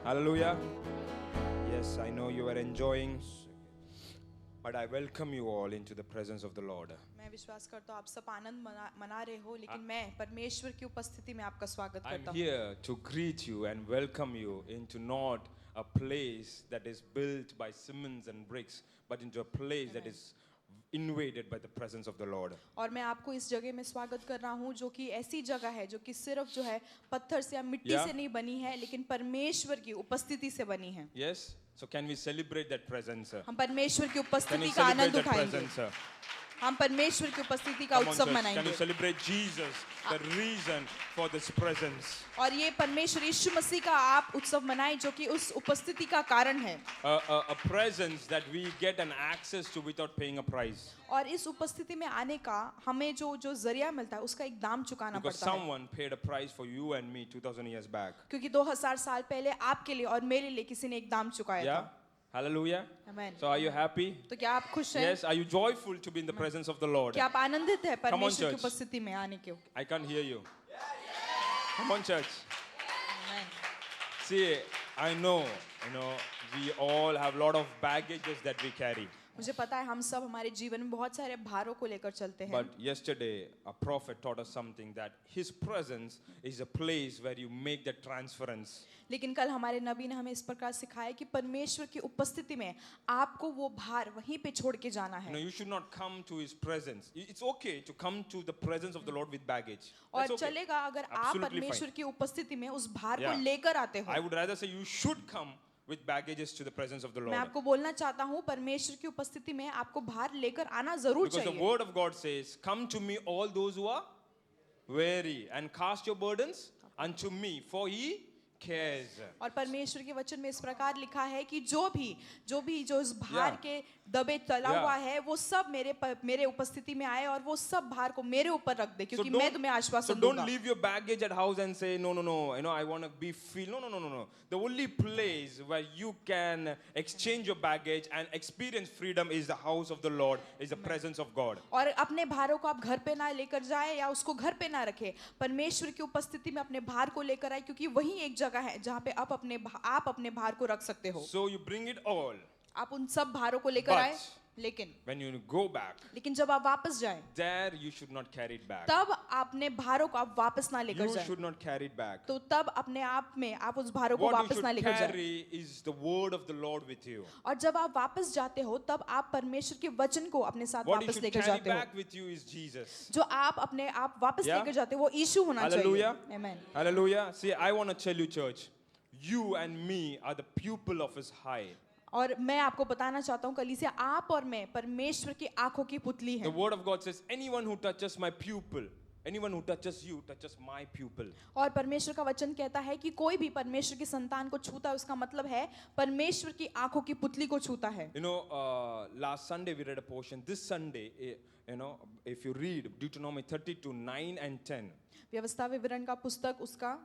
Hallelujah. Yes, I know you are enjoying, but I welcome you all into the presence of the Lord. मैं विश्वास करता हूँ आप सब आनंद मना रहे हो, लेकिन मैं परमेश्वर की उपस्थिति में आपका स्वागत I'm करता हूँ. here to greet you and welcome you into not a place that is built by cements and bricks, but into a place that is invaded by the presence of the Lord. और मैं आपको इस जगह में स्वागत कर रहा हूँ जो कि ऐसी जगह है जो कि सिर्फ जो है पत्थर से या मिट्टी से नहीं बनी है, लेकिन परमेश्वर की उपस्थिति से बनी है. Yes? So can we celebrate that presence? हम परमेश्वर की Can we उपस्थिति का celebrate आनंद that उठाएंगे. presence? हम परमेश्वर की उपस्थिति का Come on, उत्सव church. Can मनाएंगे. you celebrate Jesus, the reason for this presence? और ये परमेश्वर यीशु मसीह का आप उत्सव मनाएं जो कि उस उपस्थिति का कारण है. A presence that we get an access to without paying a price. और इस उपस्थिति में आने का हमें जो जरिया मिलता है उसका एक दाम चुकाना Because पड़ता है. someone paid a price for you and me 2000 years back. क्योंकि 2000 साल पहले आपके लिए और मेरे लिए किसी ने एक दाम चुकाया Yeah? था. Hallelujah. Amen. So are you happy? तो क्या आप खुश हैं? Yes. Are you joyful to be in the presence of the Lord? क्या आप आनंदित हैं Come on, परमेश्वर की church. उपस्थिति में आने के? I can't hear you. Come on, church. Amen. See, I know, we all have a lot of baggages that we carry. मुझे पता है हम सब हमारे जीवन में बहुत सारे भारों को लेकर चलते हैं. But yesterday, a prophet taught us something that his presence is a place where you make the transference. लेकिन कल हमारे नबी ने हमें इस प्रकार सिखाया कि परमेश्वर की उपस्थिति में आपको वो भार वहीं पे छोड़ के जाना है. You should not come to his presence. It's okay to come to the presence of the Lord with baggage. और That's okay. चलेगा अगर आप Absolutely परमेश्वर की उपस्थिति में उस भार Yeah. को लेकर आते हो. I would rather say you should come with baggages to the presence of the मैं Lord. आपको बोलना चाहता हूँ परमेश्वर की उपस्थिति में आपको भार लेकर आना जरूर Because the चाहिए. word of God says, come to me all those who are weary and cast your burdens unto me, for he cares. और परमेश्वर के वचन में इस प्रकार लिखा है कि जो इस भार Yeah. के दबे तला Yeah. हुआ है वो सब मेरे उपस्थिति में आए और वो सब भार को मेरे ऊपर रख दे क्योंकि मैं तुम्हें So आश्वासन don't दूंगा. leave your baggage at house and say, no, I want to be filled. No. The only place where you can exchange your baggage and experience freedom is the house of the Lord, is the presence of God. और अपने भारों को आप घर पे ना लेकर जाए या उसको घर पे ना रखे. परमेश्वर की उपस्थिति में अपने भार को लेकर आए क्योंकि वही एक जगह है जहाँ पे आप अपने भार को रख सकते हो. So you bring it all. आप उन सब भारों को लेकर But आए, लेकिन when you go back, जब आप वापस जाएं there you should not carry it back. तब अपने भारों को आप वापस ना लेकर You जाएं. should not carry it back. तो तब अपने आप में आप उस भारों को What you वापस ना should लेकर जाएं. carry is the word of the Lord with you. और जब आप वापस जाते हो तब आप परमेश्वर के वचन को अपने साथ What you वापस should लेकर carry जाते हो. back with you is Jesus. जो आप अपने आप वापस Yeah. लेकर जाते हो वो यीशु होना चाहिए. Hallelujah. Amen. Hallelujah. See, I want to tell you, church, you and me are the pupil of his eye. और मैं आपको बताना चाहता हूँ कलीसिया आप और मैं परमेश्वर की आंखों की पुतली The हैं. word of God says, anyone who touches my pupil, anyone who touches you, touches my pupil. और परमेश्वर का वचन कहता है कि कोई भी परमेश्वर की संतान को छूता है उसका मतलब है परमेश्वर की आंखों की पुतली को छूता है. Last Sunday we read a portion. This Sunday, if you read Deuteronomy 32, 9 and 10. व्यवस्था विवरण का पुस्तक उसका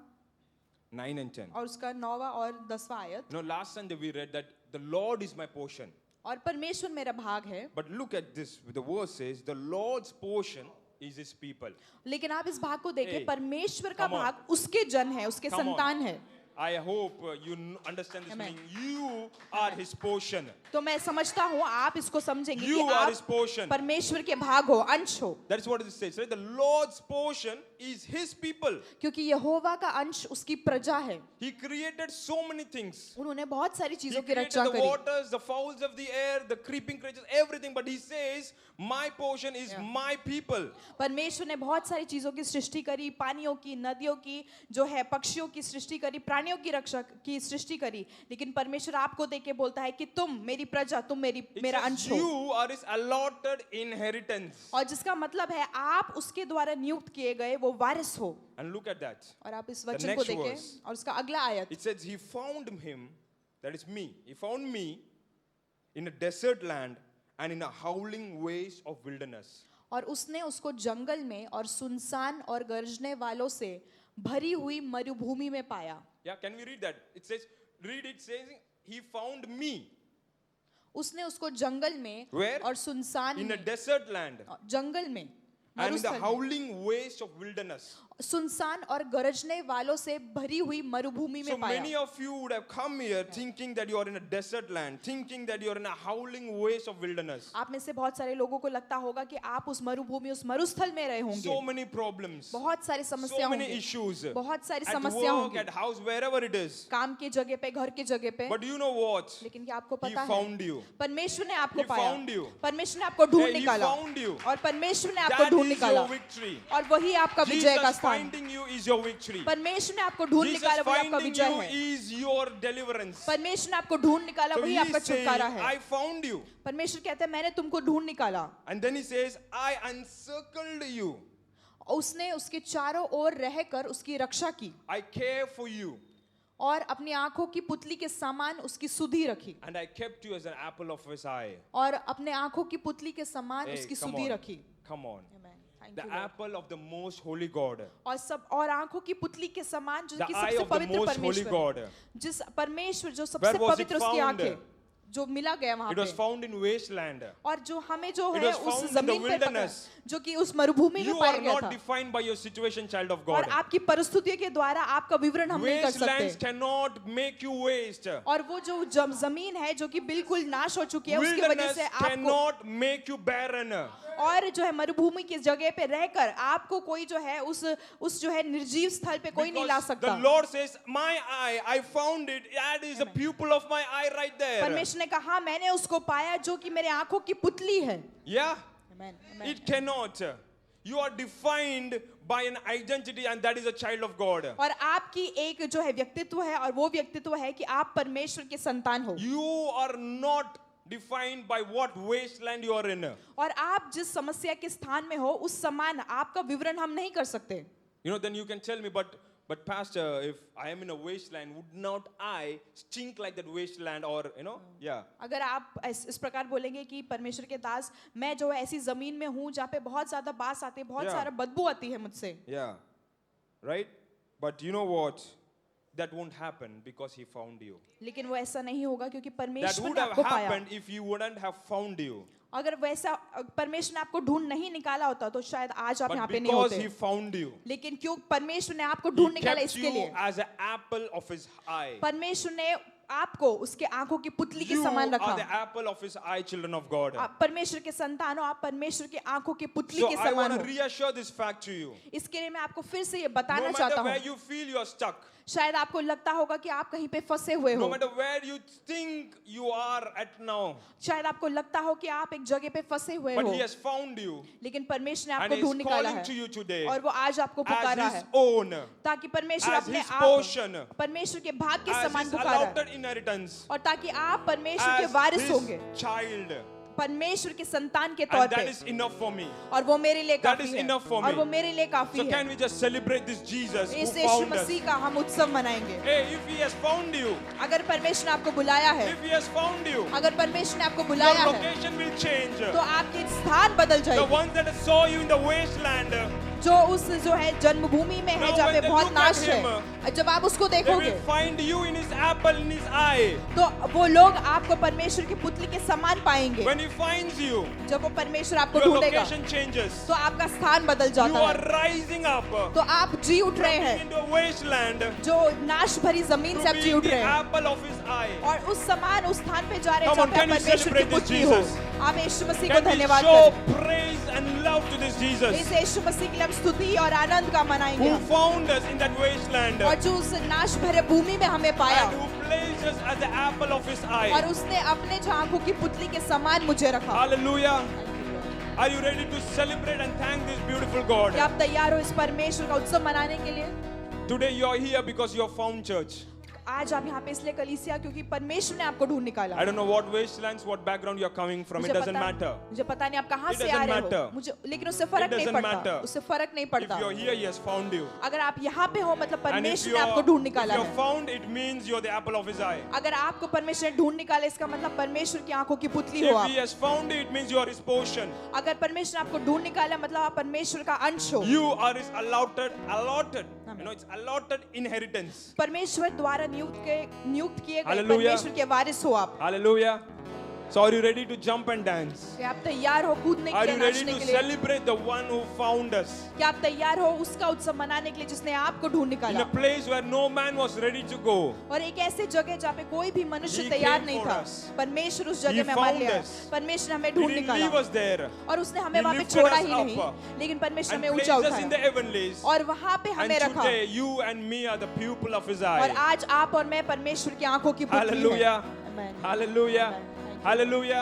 9 and 10. और उसका 9वां और 10वां आयत. Last Sunday we read that the Lord is my portion. और परमेश्वर मेरा भाग है. But look at this. The verse says, the Lord's portion is his people. लेकिन आप इस भाग को देखें Hey, परमेश्वर का come on. भाग उसके जन है उसके Come on. संतान है. I hope you understand this Amen. meaning. You are his portion. तो मैं समझता हूँ आप इसको समझेंगे You कि are his आप portion. परमेश्वर के भाग हो, अंश हो. That is what it says, right? The Lord's portion is his people. क्योंकि यहोवा का अंश उसकी प्रजा है. He created so many things. उन्होंने बहुत सारी He चीजों की created रचना the करी. waters, the fowls of the air, the creeping creatures, everything. But he says, my portion is my people. परमेश्वर ने बहुत सारी चीजों की सृष्टि करी, पानियों की, नदियों की, जो है पक्षियों की सृष्टि करी, प्राणियों की रक्षा की सृष्टि करी. लेकिन परमेश्वर आपको देख के बोलता है कि तुम मेरी प्रजा, तुम It मेरा says, अंश हो. you are his allotted inheritance. और जिसका मतलब है आप उसके द्वारा नियुक्त किए गए वो वारिस हो. And look at that. और आप इस The वचन को next देखें verse. और उसका अगला आयत. It says he found him, that is me. He found me in a desert land and in a howling waste of wilderness. और उसने उसको जंगल में और सुनसान और गरजने वालों से भरी हुई मरुभूमि में पाया. Yeah, can we read that? It says, read it, says he found me. उसने उसको जंगल में Where? और सुनसान In a में, desert land जंगल में and in the मरुस्थल में, howling waste of wilderness. सुनसान और गरजने वालों से भरी हुई मरुभूमि So में पाया। many of you would have come here thinking that you are in a desert land, thinking that you are in a howling waste of wilderness. आप में से बहुत सारे लोगों को लगता होगा कि आप उस मरुभूमि, उस मरुस्थल में रहे होंगे। So many problems, बहुत सारी so समस्या many होंगी, issues बहुत सारी at समस्या work, होंगी, at house, wherever it is. काम की जगह पे, घर की जगह पे। But you know what? लेकिन क्या आपको He पता है, found you. परमेश्वर ने आपको He पाया, found you. परमेश्वर ने आपको ढूंढ Hey, he निकाला, found you. और परमेश्वर ने आपको That ढूंढ is निकाला, your victory. और वही आपका विजय का Jesus स्थान। finding you is your victory. परमेश्वर ने आपको ढूंढ Jesus निकाला, वही आपका finding विजय you है। is your deliverance. परमेश्वर ने आपको ढूंढ निकाला, So वही he आपका is saying, छुटकारा है। I found you. परमेश्वर कहते हैं मैंने तुमको ढूंढ निकाला। And then he says, I encircled you. उसने उसके चारों ओर रहकर उसकी रक्षा की, I care for you. और अपनी आंखों की पुतली के समान उसकी सुधि रखी, And I kept you as an apple of his eye. और अपने आंखों की पुतली के समान Hey, उसकी come सुधि on. रखी। Come on. Amen. Thank The you, Lord. apple of the most holy God. और आंखों की पुतली के समान जो The कि eye सबसे of the पवित्र most holy परमेश्वर, God. जिस परमेश्वर जो Where सबसे was it पवित्र उसकी found? आंखें, जो मिला गया वहां It was पे, found in wasteland. और जो हमें जो It है was उस found in the जमीन पे पकड़ा, wilderness. जो कि उस मरुभूमि You में पाया are गया not था। defined by your situation, child of और God. आपकी परिस्थितियों के द्वारा आपका विवरण हम नहीं कर Wastelands सकते। cannot make you waste. और वो जो जमीन है जो कि बिल्कुल नाश हो चुकी है, उसकी वजह Wilderness से आपको, cannot make you barren. और जो है मरुभूमि की जगह पे रहकर आपको कोई जो है उस जो है निर्जीव स्थल पे कोई नहीं ला Because सकता। the Lord says, my eye, I found it. That is a pupil of my eye right there. परमेश्वर ने कहा मैंने उसको पाया जो कि मेरे आंखों की पुतली है। Yeah, Amen, amen. it cannot. You are defined by an identity, and that is a child of God. और आपकी एक जो है व्यक्तित्व है, और वो व्यक्तित्व है कि आप परमेश्वर के संतान हो, You are not defined by what wasteland you are in. और आप जिस समस्या के स्थान में हो उस समान आपका विवरण हम नहीं कर सकते। You know, then you can tell me, but pastor, if I am in a wasteland, would not I stink like that wasteland? Or, you know, yeah. अगर आप इस प्रकार बोलेंगे कि परमेश्वर के दास, मैं जो है ऐसी जमीन में हूँ जहाँ पे बहुत ज्यादा बास आती है, बहुत Yeah. सारा बदबू आती है मुझसे, Yeah. Right? But you know what? That won't happen because he found you. लेकिन वो ऐसा नहीं होगा क्योंकि That परमेश्वर would ने have आपको पाया। happened if you wouldn't have found you. अगर वैसा परमेश्वर ने आपको ढूंढ नहीं निकाला होता तो शायद आज आप यहाँ But पे नहीं because होते। he found you, लेकिन क्यों परमेश्वर ने आपको he ढूंढ निकाला kept इसके you लिए, as an apple of his eye. परमेश्वर ने आपको उसके आंखों की पुतली के You समान are रखा। the apple of his eye, children of God. आप परमेश्वर के संतान हो, आप परमेश्वर की आंखों की पुतली So के I समान want हो। to reassure this fact to you. इसके लिए मैं आपको फिर से ये No बताना matter चाहता where हूँ, you feel you are stuck, शायद आपको लगता होगा कि आप कहीं पे फंसे हुए no हो, matter where you think you are at now, शायद आपको लगता हो कि आप एक जगह पे फंसे हुए but हो, he has found you लेकिन परमेश्वर ने and आपको he ढूंढ is निकाला calling है, to you today और वो आज आपको पुकारा as है his own, ताकि परमेश्वर as अपने his आप portion, परमेश्वर के भाग के as समान his पुकारा है, allotted inheritance, और ताकि आप परमेश्वर के as वारिस his होंगे, child. परमेश्वर के संतान के तौर And that पे, is enough for me. और वो मेरे लिए That काफी is है, enough for और me. वो मेरे लिए काफी So है। can we just celebrate this Jesus who इस यीशु found us? मसीह का हम उत्सव मनाएंगे। Hey, if he has found you, अगर परमेश्वर ने आपको बुलाया है, if he has found you, अगर परमेश्वर ने आपको your बुलाया है, location will change. तो आपके स्थान बदल The जाएगी। ones that saw you in the wasteland, जो उस जो है जन्मभूमि में है Now जहाँ when पे they बहुत look at नाश him, है, जब आप उसको they देखोगे will find you in his apple, in his eye. तो वो लोग आपको परमेश्वर की पुतली के समान पाएंगे। When he finds you, जब वो परमेश्वर आपको your ढूंढेगा location changes. तो आपका स्थान बदल You जाता are है, rising up तो आप जी उठ रहे from being हैं, into a wasteland जो नाश भरी जमीन से to आप जी being उठ the रहे हैं, apple of his eye. और उस समान उस स्थान पे जा रहे हैं Come on, जहाँ पे can we परमेश्वर की celebrate this पुतली हो। Jesus? आप यीशु मसीह को Can we धन्यवाद show करें। praise and love to this Jesus इस यीशु मसीह के लिए हम स्तुति और आनंद का मनाएंगे, who found us in that wasteland और जो उस नाश भरे भूमि में हमें पाया, and who placed us as the apple of his और eye? उसने अपने आंखों की पुतली के समान मुझे रखा। Hallelujah. Are you ready to celebrate and thank this beautiful God? क्या आप तैयार हो इस परमेश्वर का उत्सव मनाने के लिए? Today you are here because you are found, church. आज आप यहाँ पे इसलिए कलीसिया क्योंकि परमेश्वर ने आपको ढूंढ निकाला। I don't know what wastelands, what background you are coming from. It doesn't matter. मुझे पता नहीं आप कहाँ It से आ doesn't रहे हो, matter. मुझे लेकिन उससे फर्क It नहीं doesn't पड़ता, matter. उससे फर्क नहीं If पड़ता। you're here, he has found you. अगर आप यहाँ पे हो मतलब And if परमेश्वर ने आपको ढूंढ निकाला you're है। found, it means you're the apple of his eye. अगर आपको परमेश्वर ने ढूंढ निकाला इसका मतलब परमेश्वर की आंखों की पुतली हो If he आप। has found you, it means you are his portion. अगर परमेश्वर ने आपको ढूंढ निकाला मतलब आप परमेश्वर का अंश हो। You are his allotted. You know, it's allotted inheritance. परमेश्वर द्वारा नियुक्त किए गए Hallelujah. परमेश्वर के वारिस हो आप। Hallelujah. So are you ready to jump and dance? क्या आप तैयार हो कूदने के Are लिए, you ready नाचने to के लिए? celebrate the one who found us? क्या आप तैयार हो उसका उत्सव मनाने के लिए जिसने आपको ढूंढ In निकाला? a place where no man was ready to go. और एक ऐसे जगह जहाँ पे कोई भी मनुष्य He तैयार came नहीं for था, us. परमेश्वर उस He जगह में हमारे found लिए आया। us. परमेश्वर हमें He ढूंढ didn't leave निकाला us there. और उसने हमें He वहाँ पे lifted छोड़ा us ही नहीं, up लेकिन परमेश्वर and हमें ऊंचा placed us in the उठाया heavenlies. और वहाँ पे And हमें रखा। today you and me are the pupil of his और eye. आज आप और मैं परमेश्वर की आंखों की पुतली हैं। Hallelujah. Amen. Hallelujah. Amen. Thank you. Hallelujah.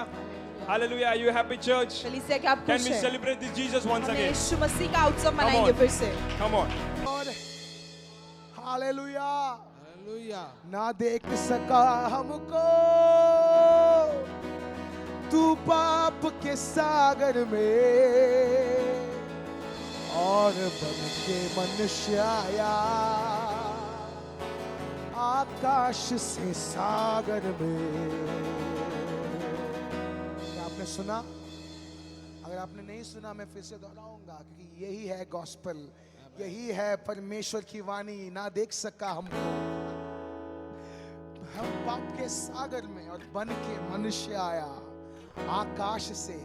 Hallelujah. Are you happy, church? कलीसिया क्या आप Can खुश we हैं? celebrate this Jesus once हमें again? यीशु मसीह का उत्सव मनाएंगे on. फिर से। Come on. Lord, hallelujah. Hallelujah. ना देख सका हमको तू पाप के सागर में और बन के मनुष्य आया आकाश से सागर में। क्या आपने सुना? अगर आपने नहीं सुना मैं फिर से दोहराऊंगा क्योंकि यही है गॉस्पेल, यही है परमेश्वर की वाणी। ना देख सका हमको, हम पाप के सागर में और बन के मनुष्य आया आकाश से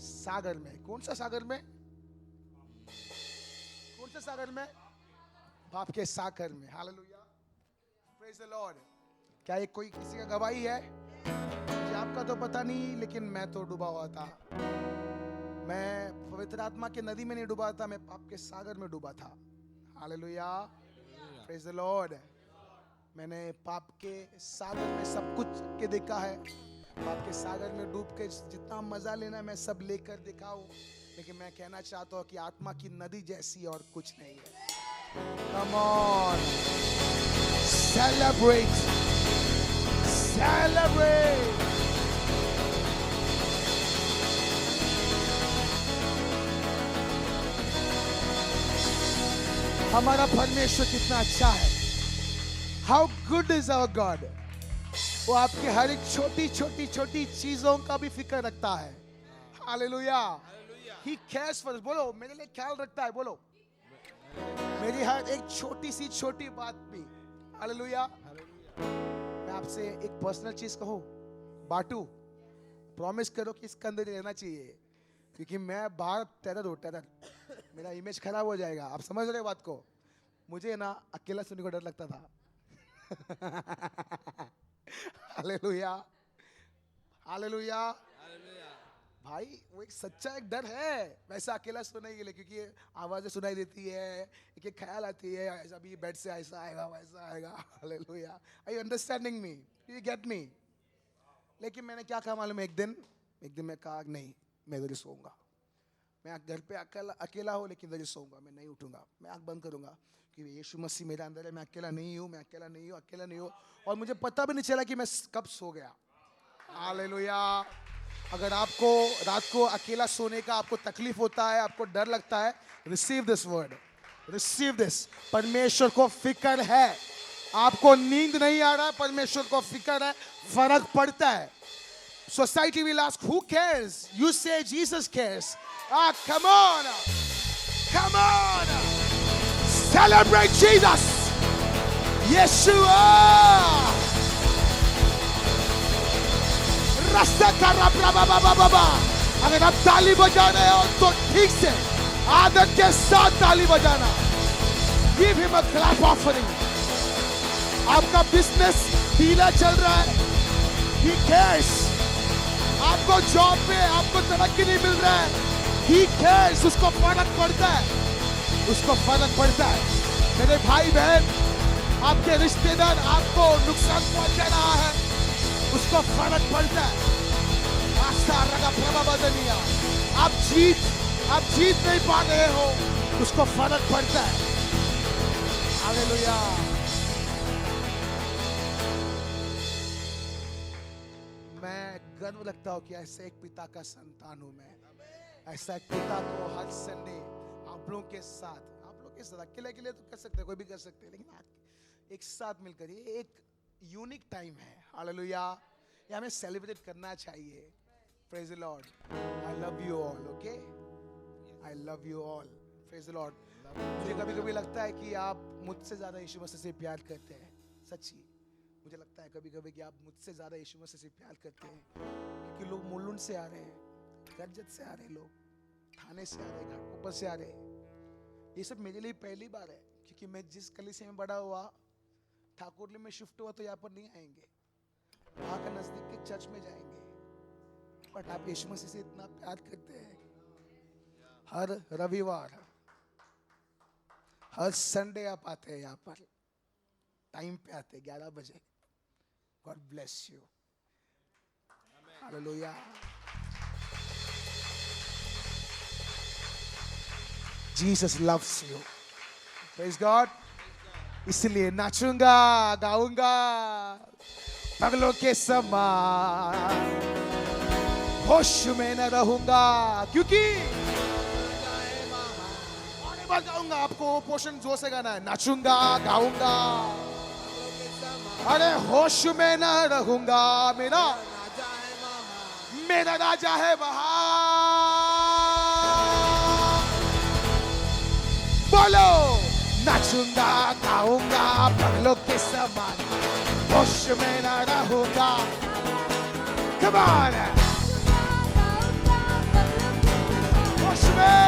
सागर में। कौन सा सागर में? कौन सा सागर में? पाप के सागर में। Hallelujah, praise the Lord. क्या ये कोई किसी का गवाही है? मुझे आपका तो पता नहीं, लेकिन मैं तो डूबा हुआ था। मैं पवित्र आत्मा की नदी में नहीं डूबा था, मैं पाप के सागर में डूबा था। Hallelujah, praise the Lord. मैंने पाप के सागर में सब कुछ के देखा है। पाप के सागर में डूब के जितना मजा लेना मैं सब लेकर देखा हूं, लेकिन मैं कहना चाहता हूं कि आत्मा की नदी जैसी और कुछ नहीं है। Come on, celebrate, celebrate. हमारा परमेश्वर कितना अच्छा है। How good is our God? वो आपके हर एक छोटी छोटी छोटी चीजों का भी फिक्र रखता है। Hallelujah, He cares for us। बोलो, मेरे लिए ख्याल रखता है। बोलो, मेरी हर एक छोटी सी छोटी बात भी। हालेलुया। मैं आपसे एक पर्सनल चीज कहूं, बाटू, प्रॉमिस करो कि इसके अंदर ही रहना चाहिए, क्योंकि मैं बाहर टेरर हूं, टेरर। मेरा इमेज खराब हो जाएगा। आप समझ रहे हो बात को? मुझे ना अकेला सुनने को डर लगता था। हालेलुया, हालेलुया भाई, वो एक सच्चा एक डर है वैसा अकेला सोने के लिए, क्योंकि आवाजें सुनाई देती है, एक एक ख्याल आती है, ऐसा भी बेड से ऐसा आएगा वैसा आएगा। Hallelujah, are you understanding me? You get me? लेकिन मैंने क्या कहा मालूम है? एक दिन मैं कहा नहीं, मैं इधर ही सोऊंगा। मैं घर पे अकेला हो लेकिन इधर ही सोऊंगा, मैं नहीं उठूंगा, मैं आंख बंद करूंगा, क्योंकि यीशु मसीह मेरे अंदर है। मैं अकेला नहीं हूँ, मैं अकेला नहीं हूँ, अकेला नहीं हूँ। और मुझे पता भी नहीं चला कि मैं कब सो गया। हालेलुया। अगर आपको रात को अकेला सोने का आपको तकलीफ होता है, आपको डर लगता है, receive this word, receive this. परमेश्वर को फिक्र है। आपको नींद नहीं आ रहा है, परमेश्वर को फिक्र है, फर्क पड़ता है। Society will ask, who cares? You say Jesus cares. Ah, come on. Come on. Celebrate Jesus. Yeshua. रास्ता कर रहा। अगर आप ताली बजा रहे हो तो ठीक से आदत के साथ ताली बजाना। Give him a clap offering. आपका बिजनेस ढीला चल रहा है, he cares. आपको जॉब पे आपको तरक्की नहीं मिल रहा है, he cares. उसको फर्क पड़ता है, उसको फर्क पड़ता है। मेरे भाई बहन, आपके रिश्तेदार आपको नुकसान पहुंचा रहा है, उसको फर्क पड़ता है। आप जीत नहीं पा रहे हो, उसको फर्क पड़ता है। हालेलुया। मैं गर्व लगता हूँ कि ऐसे एक पिता का संतान हूँ मैं। ऐसा एक पिता को हर संडे आप लोगों के साथ अकेले तो कर सकते हैं, कोई भी कर सकते हैं, लेकिन एक साथ मिलकर ये एक यूनिक टाइम है। हालेलुया, ये हमें सेलिब्रेट करना चाहिए। Praise the Lord. I love you all. Okay, I love you all. Praise the Lord. मुझे कभी कभी लगता है कि आप मुझसे ज्यादा यीशु मसीह से प्यार करते हैं। सच्ची मुझे लगता है कभी कभी कि आप मुझसे ज्यादा यीशु मसीह से प्यार करते हैं, क्योंकि लोग मुलुंड से आ रहे हैं, गरजत से आ रहे हैं, लोग थाने से आ रहे हैं, घाटकोपर से आ रहे हैं। ये सब मेरे लिए पहली बार है, क्योंकि मैं जिस कलीसिया में बड़ा हुआ, ठाकुरली में शिफ्ट हुआ, तो यहाँ पर नहीं आएंगे, वहां का नजदीक के चर्च में जाएंगे। बट आप यीशु मसीह से इतना प्यार करते हैं, हर रविवार हर संडे आप आते हैं यहाँ पर, टाइम पे आते हैं 11 बजे। God bless you, hallelujah. Jesus loves you, praise God. इसलिए नाचूंगा गाऊंगा पगलों के समान, होश में न रहूंगा, क्योंकि बार गाऊंगा। आपको पोर्शन जोर से गाना है, नाचूंगा गाऊंगा, अरे होश में न रहूंगा, मेरा राजा है वहां। बोलो, नाचूंगा गाऊंगा पगलों के समान, होश में न रहूंगा। Come on, होश में।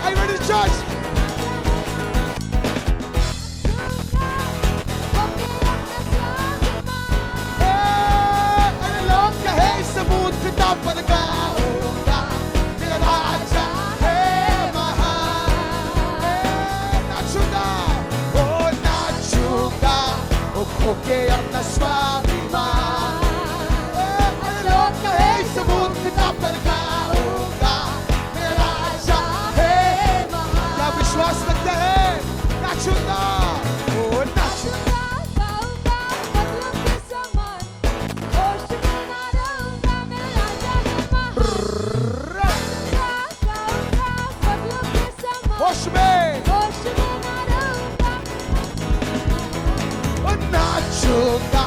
Are you ready, church? अरे लोग कहे सबूत किताब पर गाऊंगा, मेरा राजा है महान। नाचूंगा, ओ नाचूंगा, ओ खोके अपना स्वाभिमान। अरे लोग कहे सबूत किताब पर गाऊंगा, मेरा राजा है महान। क्या विश्वास रखते हैं? नाचूंगा, ओ नाचूंगा, होश में, ओ नाचूंगा,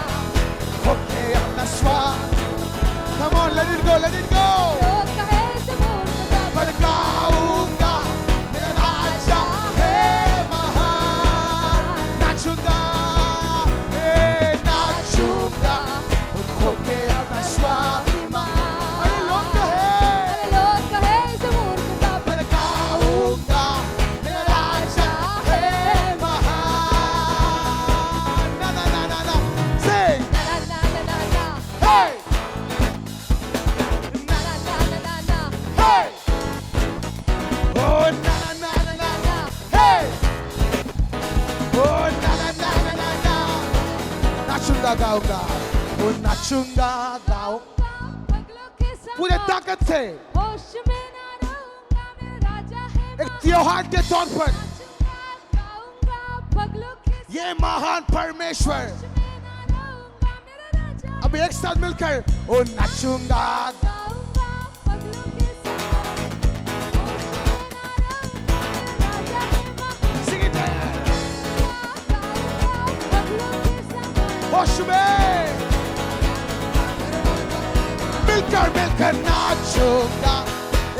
खोके अपना स्वाद। Come on, let it go, let it go. पर गाऊंगा, मेरा राजा है महान। नाचूंगा, नाचूंगा, खोके अपना स्वाभिमान। अरे लोग कहे पर गाऊंगा, मेरा राजा है महान। ना ना ना ना ना, sing, hey, hey, oh na na na na na, hey, oh na na na na na na, नाचूंगा गाऊंगा, वो नाचूंगा गाऊंगा पूरे ताकत से, एक त्योहार के तौर पर। ये महान परमेश्वर अब एक साथ मिलकर ओ नाचूंगा। Sing it, होश में मिलकर मिलकर नाचूंगा,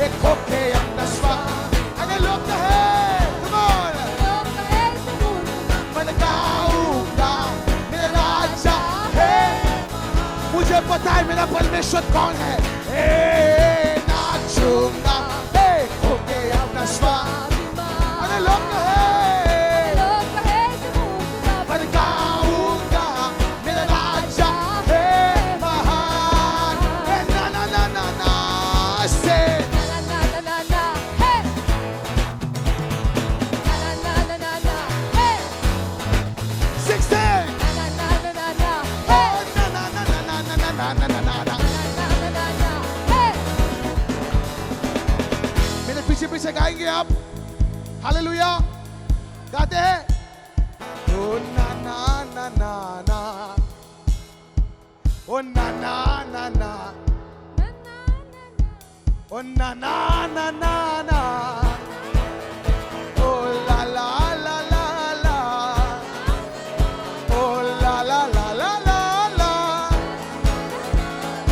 एक होके अपना स्वाद। अगर लोग कहे come on, मैं गाऊंगा, मेरा राजा है। मुझे पता है मेरा परमेश्वर कौन है। नाचूंगा, होके अपना स्वाद। अगर लोग कहे पर गाऊंगा, मेरा राजा है महान। ना ना ना ना ना से मेरे पीछे पीछे गाएंगे आप, हालेलुया गाते हैं। ओ ना ना ना ना ना, ओ ना ना ना ना, ओ ना ना ना ना ना, ओ ला ला ला ला ला, ओ ला ला ला ला ला ला,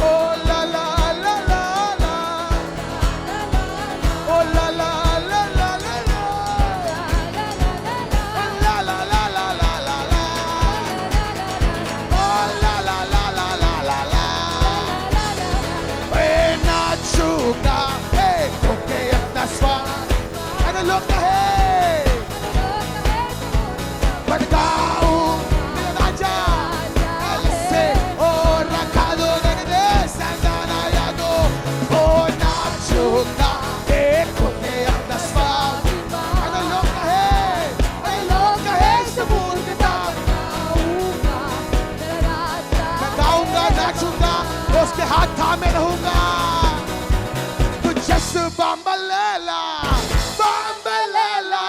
ओ ला ला ला ला ला, ओ ला ला ला ला ला ला, ओ ला ला ला ला ला ला ला, ओ थामे रहूंगा। कुछ यीशु बम्बलेला बम्बलेला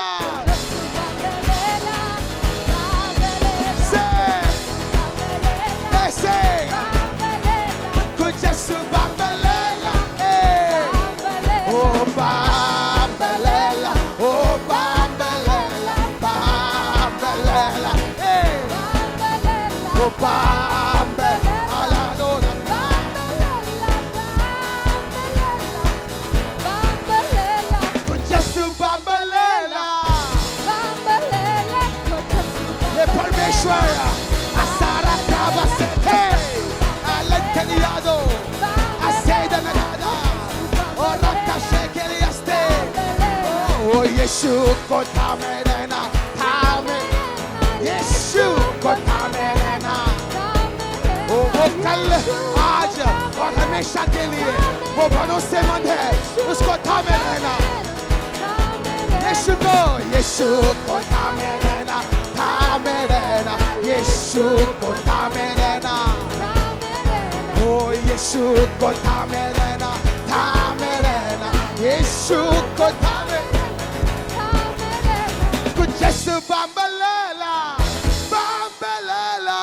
से ऐसे कुछ यीशु बम्बलेला ओ बम्बलेला ओ बम्बलेला बम्बलेला ओ बम्बलेला कुछ यीशु बम्बलेला ये परमेश्वर असारा काबा से अलग असेदा नगादा और रक्का शेकेली अस्ते ओ यीशु को थामे रहना थामे यीशु को थामे रहना ओ वो कल आज और हमेशा के लिए वो भरोसेमंद है उसको थामे रहना यीशु को थामे रहना यीशु को थामे रहना ओ यीशु को थामे रहना यीशु को थामे कुछ यीशु बम्बलेला बम्बलेला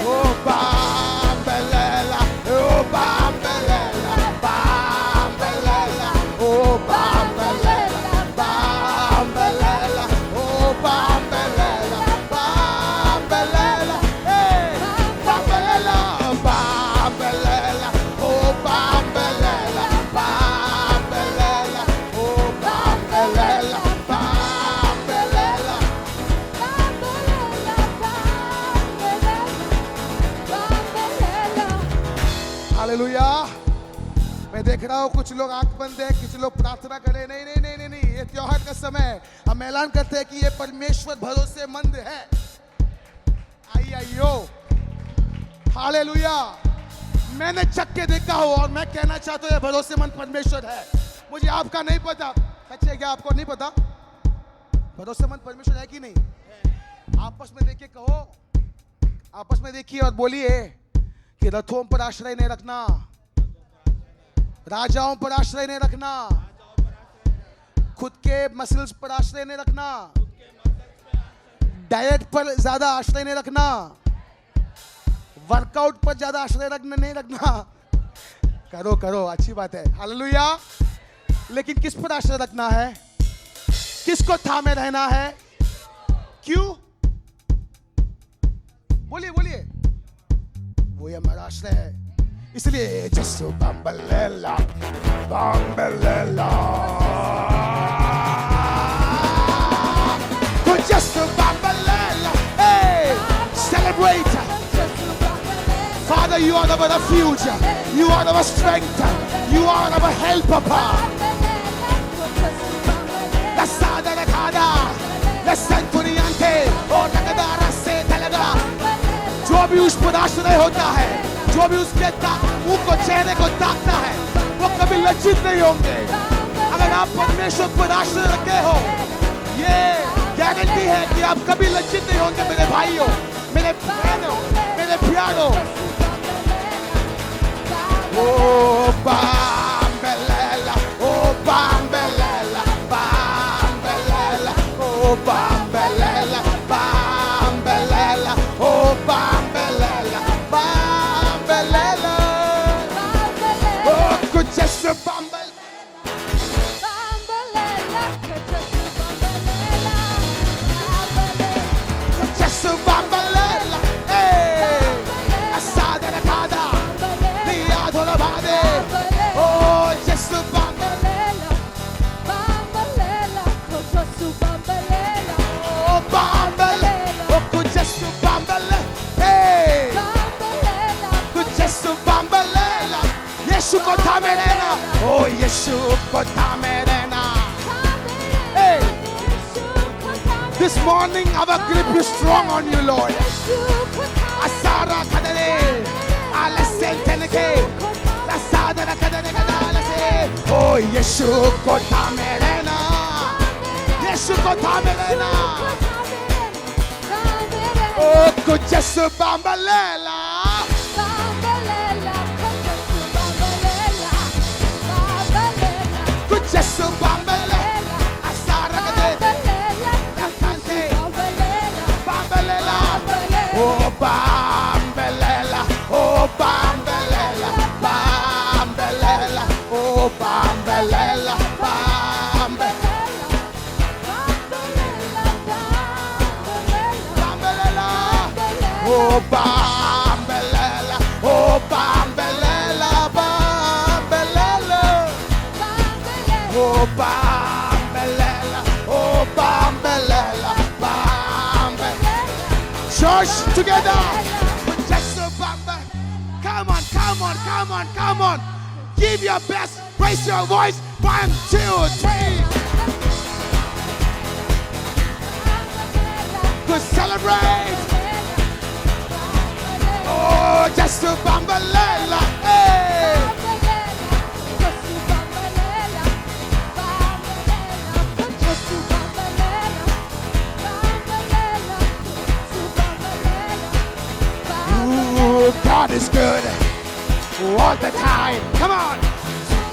ओ बम्बलेला ओ बम्बलेला बम्बलेला ओ बम्बलेला बम्बलेला ओ बम्बलेला बम्बलेला बम्बलेला बम्बलेला ओ बम्बलेला बम्बलेला ओ बम्बलेला बम्बलेला हालेलुया। मैं देख रहा हूँ कुछ लोग आंख बंद है, कुछ लोग प्रार्थना करे। नहीं नहीं नहीं नहीं नहीं, ये त्योहार का समय है। हम ऐलान करते हैं कि ये परमेश्वर भरोसेमंद है। आइयो हालेलुया। मैंने चख के देखा हो और मैं कहना चाहता हूँ ये भरोसेमंद परमेश्वर है। मुझे आपका नहीं पता, सच्चे क्या आपको नहीं पता भरोसेमंद परमेश्वर है कि नहीं? आपस में देखिए, कहो आपस में देखिए और बोलिए कि रथों पर आश्रय नहीं रखना, राजाओं पर आश्रय नहीं रखना, खुद के मसल्स पर आश्रय नहीं रखना, डाइट पर ज्यादा आश्रय नहीं रखना, वर्कआउट पर ज्यादा आश्रय नहीं रखना। करो करो, अच्छी बात है, हालेलुया। लेकिन किस पर आश्रय रखना है? किसको थामे रहना है? क्यों? बोलिए बोलिए। वो हमारा आश्रय है, इसलिए यीशु बम्बलेला बम्बलेला यीशु बम्बलेला। Hey, celebrate. Father, you are our refuge, you are our strength, you are our help, Papa. La sada la kada, la santuriante, और लगदारा से तलगा। जो भी उस पर आश्रय होता है, जो भी उसके मुंह को चेहरे को ताकता है, वो कभी लज्जित नहीं होंगे। अगर आप परमेश्वर पर आश्रय रखे हो, ये गारंटी है कि आप कभी लज्जित नहीं होंगे। मेरे भाइयों, मेरे बहनों, मेरे प्यारों। ओ बम्बलेला, ओ बम्बलेला, बम्बलेला, ओ बम्बलेला, बम्बलेला, ओ बम्बलेला, बम्बलेला, ओ कुछ यीशु बम्बलेला, कुछ यीशु बम्बलेला, asada la kada, liya thola bade, o yीशु बम्बलेला, ओ बम्बलेला, ओ कुछ यीशु बम्बलेला, कुछ यीशु बम्बलेला, यीशु को थामे रहना, ओ यीशु को थामे रहना। This morning our grip is strong on you, Lord. Asara kadale, alasenteneke, la sadara kadale kadale se, oh yeshu ko tamere. यीशु को थामे लेना ओ कुछ यीशु बम्बलेला कुछ यीशु बम्बले असारा दे cante bambelela oh bambelela oh bambelela bambelela oh bambelela bambelela oh bambelela oh bambelela bambelela oh bambelela oh bambelela bambelela church together just a bambe come on come on come on come on give your best raise your voice 1 2 3 to celebrate oh just a bambelela hey God is good all the time. Come on.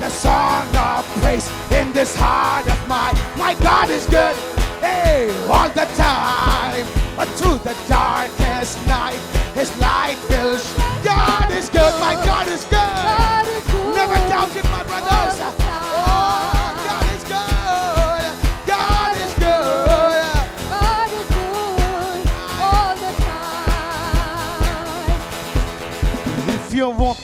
The song of praise in this heart of mine. My God is good. Hey, all the time. But through the darkest night, His light will shine. God is good. My God is good. Never doubt it, my brothers. Oh, God is good. God is good. God is good all the time. If you walk,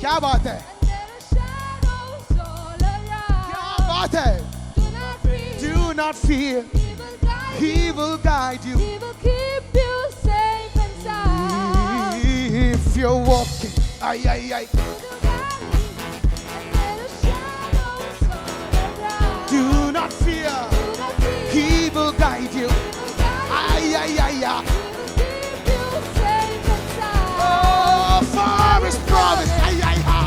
क्या बात है? क्या बात है? Do not fear. He will guide you. He will keep you safe and sound. If you're walking, ay ay ay. Do not fear. He will guide you. Ay ay ay ay. Oh, for His promise. Ay ay ay.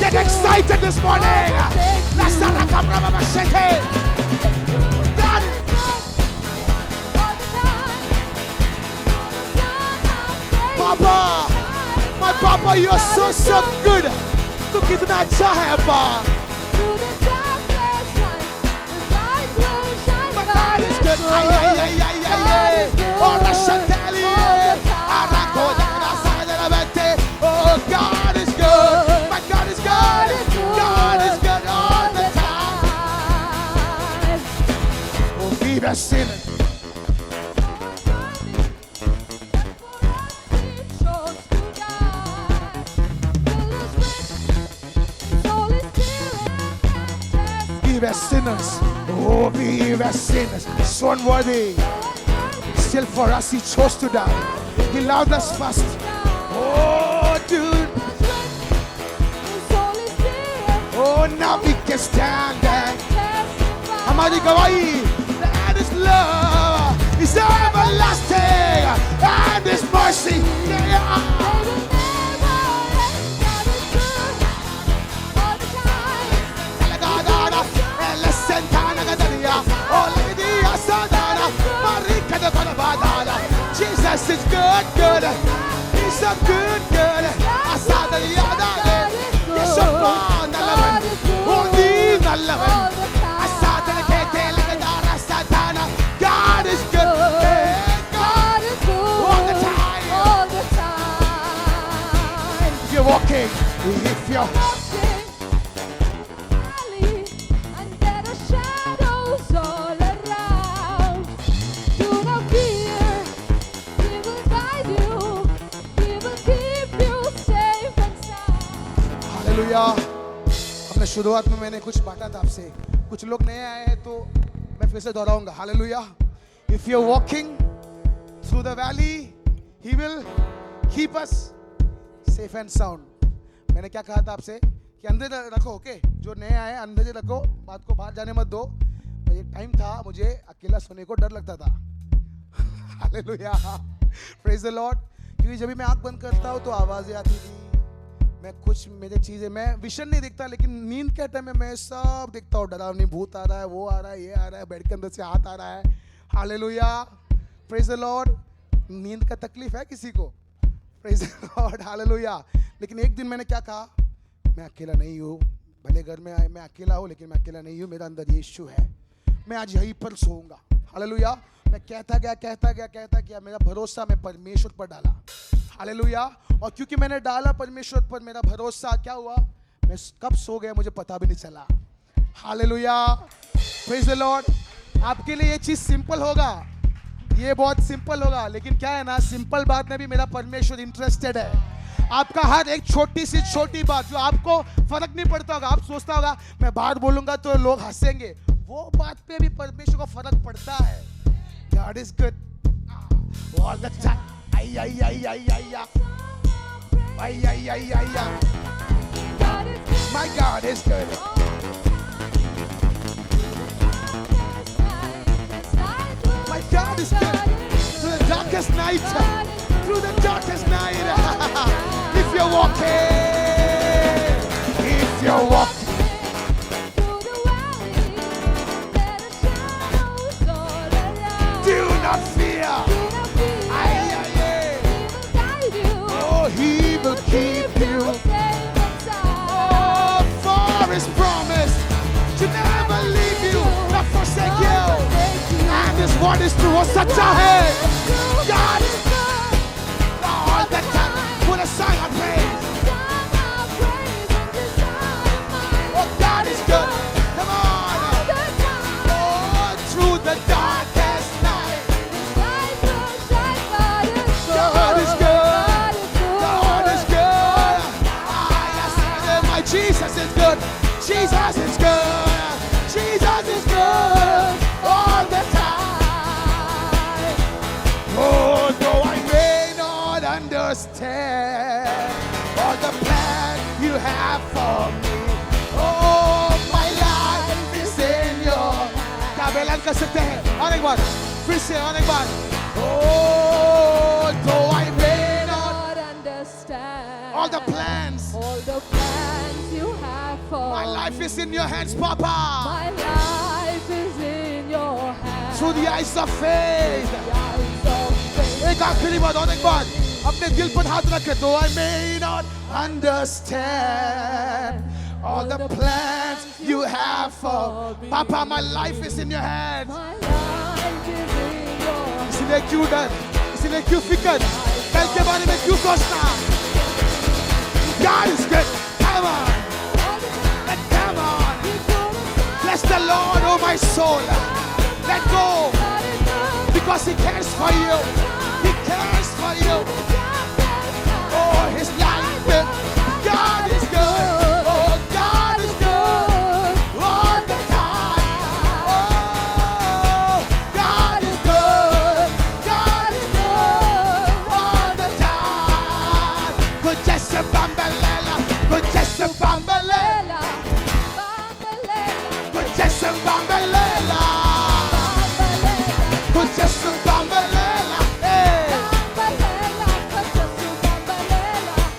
Get excited this morning. Let's start a camera. Papa, my Papa, you're so good. तू कितना अच्छा है अब्बा. My God is good. Ay ay ay ay ay ay. Oh, Rashatali. Arakoda Rasada Vente. Oh, God is good. My God is good. God is good all the time. Oh, viva sinner. We were sinners. Oh, we were sinners. So unworthy. Still for us, He chose to die. He loved us first. Oh, dude. Oh, now we can stand and Hamadi Gawaii. That is love. Is everlasting. And His mercy. Jesus is good, good. He's a good, good. Asada yada. Yes, upon the lemon. Only the lemon. Asada kete ladara satana. God is good. God is good all the time. All the time. If you're walking, if you're And there are shadows all around. Do not fear. He will guide you. He will keep you safe and sound. Hallelujah. हमने शुरुआत में मैंने कुछ बांटा था आपसे. कुछ लोग नए आए हैं तो मैं फिर से दोहराऊंगा. Hallelujah. If you're walking through the valley, He will keep us safe and sound. मैंने क्या कहा था आपसे कि अंदर रखो. ओके, जो नए आए अंदर रखो, बात को बाहर जाने मत दो. एक टाइम था मुझे अकेला सोने को डर लगता था. हालेलुया. Praise the Lord. क्योंकि जब भी मैं आंख बंद करता हूँ तो आवाजें आती थी, मैं कुछ मेरे चीजें, मैं विजन नहीं दिखता, लेकिन नींद के टाइम में मैं सब दिखता हूँ। डरावनी भूत आ रहा है, वो आ रहा है, ये आ रहा है, बेड के अंदर से हाथ आ रहा है। Hallelujah, praise the Lord. नींद का तकलीफ है किसी को? Praise the Lord, hallelujah. लेकिन एक दिन मैंने क्या कहा, मैं अकेला नहीं हूँ। भले घर में मैं अकेला हूँ, लेकिन मैं अकेला नहीं हूँ, मेरा अंदर यीशु है। मैं आज यहीं पर सोऊंगा। हालेलुया। मैं कहता गया, मेरा भरोसा मैं परमेश्वर पर डाला। हालेलुया। और क्योंकि मैंने डाला परमेश्वर पर मेरा भरोसा, क्या हुआ, मैं कब सो गया मुझे पता भी नहीं चला। Hallelujah, praise the Lord. आपके लिए ये चीज सिंपल होगा, ये बहुत सिंपल होगा, लेकिन क्या है ना, सिंपल बात में भी मेरा परमेश्वर इंटरेस्टेड है। आपका हर एक छोटी सी छोटी बात जो आपको फर्क नहीं पड़ता होगा, आप सोचता होगा मैं बात बोलूंगा तो लोग हंसेंगे, वो बात पे भी परमेश्वर को फर्क पड़ता है। God is good all the time. Ay, ay, ay, ay, ay, ay. Ay, ay, ay, ay, ay. My God is good. My God is good. Through the darkest night. Through the darkest night. If you're walking. If you're walking. Do not fear. Ay, ay, ay. Oh, He will keep you. Oh, for His promise to never leave you, not forsake you. And His word is true. Oh, सच्चा है. God is all the time. Put a song of praise. Oh, God is good. Come on. Oh, through the darkest night. God is good. God is good. Ah, yes, my Jesus is good. Jesus is good. Jesus is good all the time. Oh, though I may not understand all the plan you have for me. Oh, my life is in your. क्या बेलान कर सकते हैं? और एक बार, फिर से और एक बार. Oh, though I may not understand all the plans. all the plans you have for My life me. is in your hands, Papa. My life is in your hands. Through the eyes of faith. The eyes of faith. एक आखिरी बात और एक बार अपने दिल पर हाथ रखे. Though I may not understand all the plans you have for me. Papa, my life is in your hands. My life is in your hands. इसलिए क्यों डर, इसलिए क्यों फिकर, कल के बारे में क्यों सोचना? God is good. Come on. Come on. Bless the Lord, oh my soul. Let go. Because He cares for you. He cares for you. Oh, His life. God is good. Oh, God is good. All the time. Oh, God is good. God is good. All the time. Good Jesse Bambalela. Good Jesse Bambalela. Good Jesse Bambalela. Good Jesse Bambalela. Hey.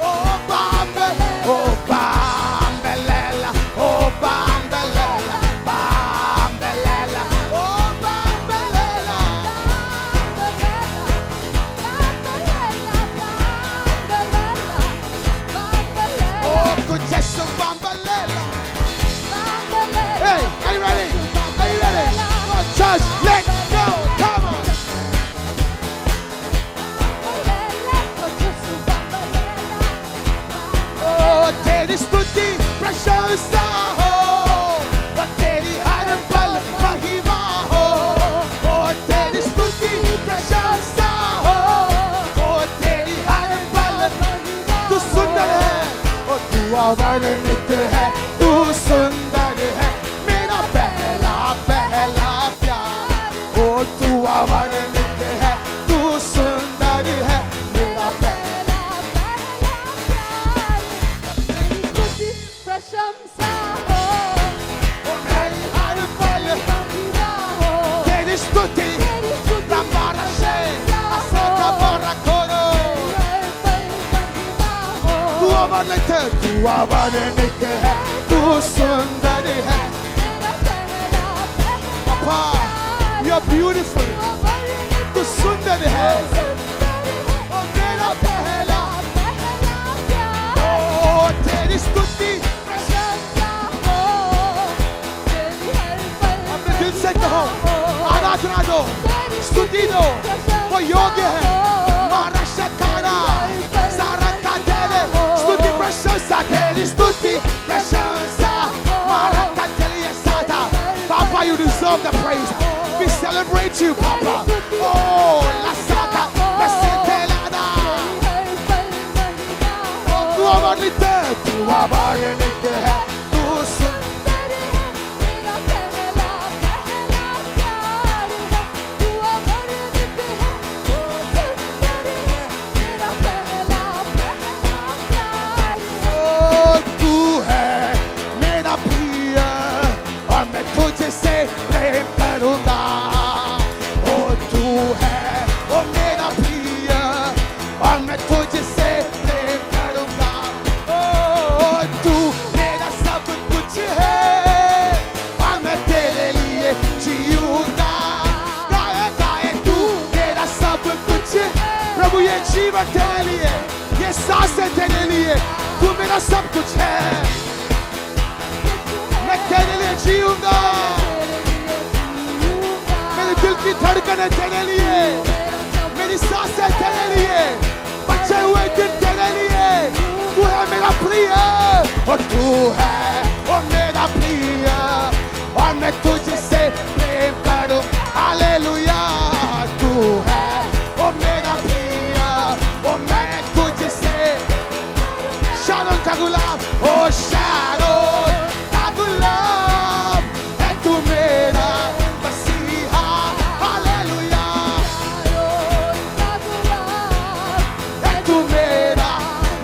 Oh, Bambalela. Oh, Bambalela. Oh, Bambalela. Bambalela. Oh, Bambalela. Oh, good Jesse Bambalela. Hey, are you ready? Are you ready? Come on, church, let's go. Come on. Oh, तेरी स्तुति प्रशंसा हो, और तेरी हर पल महिमा हो. Oh, तेरी स्तुति प्रशंसा हो, और तेरी हर पल. तू सुंदर है, और तू अवर्णित है. तू सुंदर है, मेरा पहला पहला प्यार. Oh, तू अवर्णित है, तू सुंदर है, मेरा पहला. प्रशंसा हो, Oh, मेरी हर पल तेरी स्तुति. Lambara sei, asaka barakoro. Tu आवाज लेते तू आवाज निक है तू सुंदर है पापा यू आर ब्यूटीफुल तू सुंदर है ओ मेरा पहला ओ तेरी स्तुति अपने दिल से कहो आराधना दो स्तुति दो वो योग्य है महाराष्ट्र सारा का तेरे स्तुति प्रशंसा तेरी स्तुति प्रशंसा महाराष्ट्र तेरे साथा Papa you deserve the praise we celebrate you Papa oh la sata la setelada oh tu avarlite tu avarlite hai tu sundar hai mera pehla pyar hai tu avarlite hai tu sundar hai mera pehla pyar oh tu hai mera priya और मैं तुझसे प्रेम करूंगा ओ तू है ओ मेरा प्रिय और मैं तुझसे प्रेम करूंगा ओ तू मेरा सब कुछ है और मैं तेरे लिए जीऊंगा गाए गाए तू मेरा सब कुछ है प्रभु ये जीवन तेरे लिए ये सांसें तेरे लिए तू मेरा सब कुछ है मैं तेरे लिए जीऊंगा मेरे दिल की धड़कन है तेरे लिए मेरी सांसें तेरे लिए बचे हुए दिन तेरे लिए तू है मेरा प्रिय और तू है वो मेरा प्रिय और मैं तुझसे प्रेम करूं हालेलुया तू है वो मेरा प्रिय वो मैं तुझसे शारोन का गुलाब ओ शारोन गुलाब है तू मेरा मसीहा हालेलुया है तू मेरा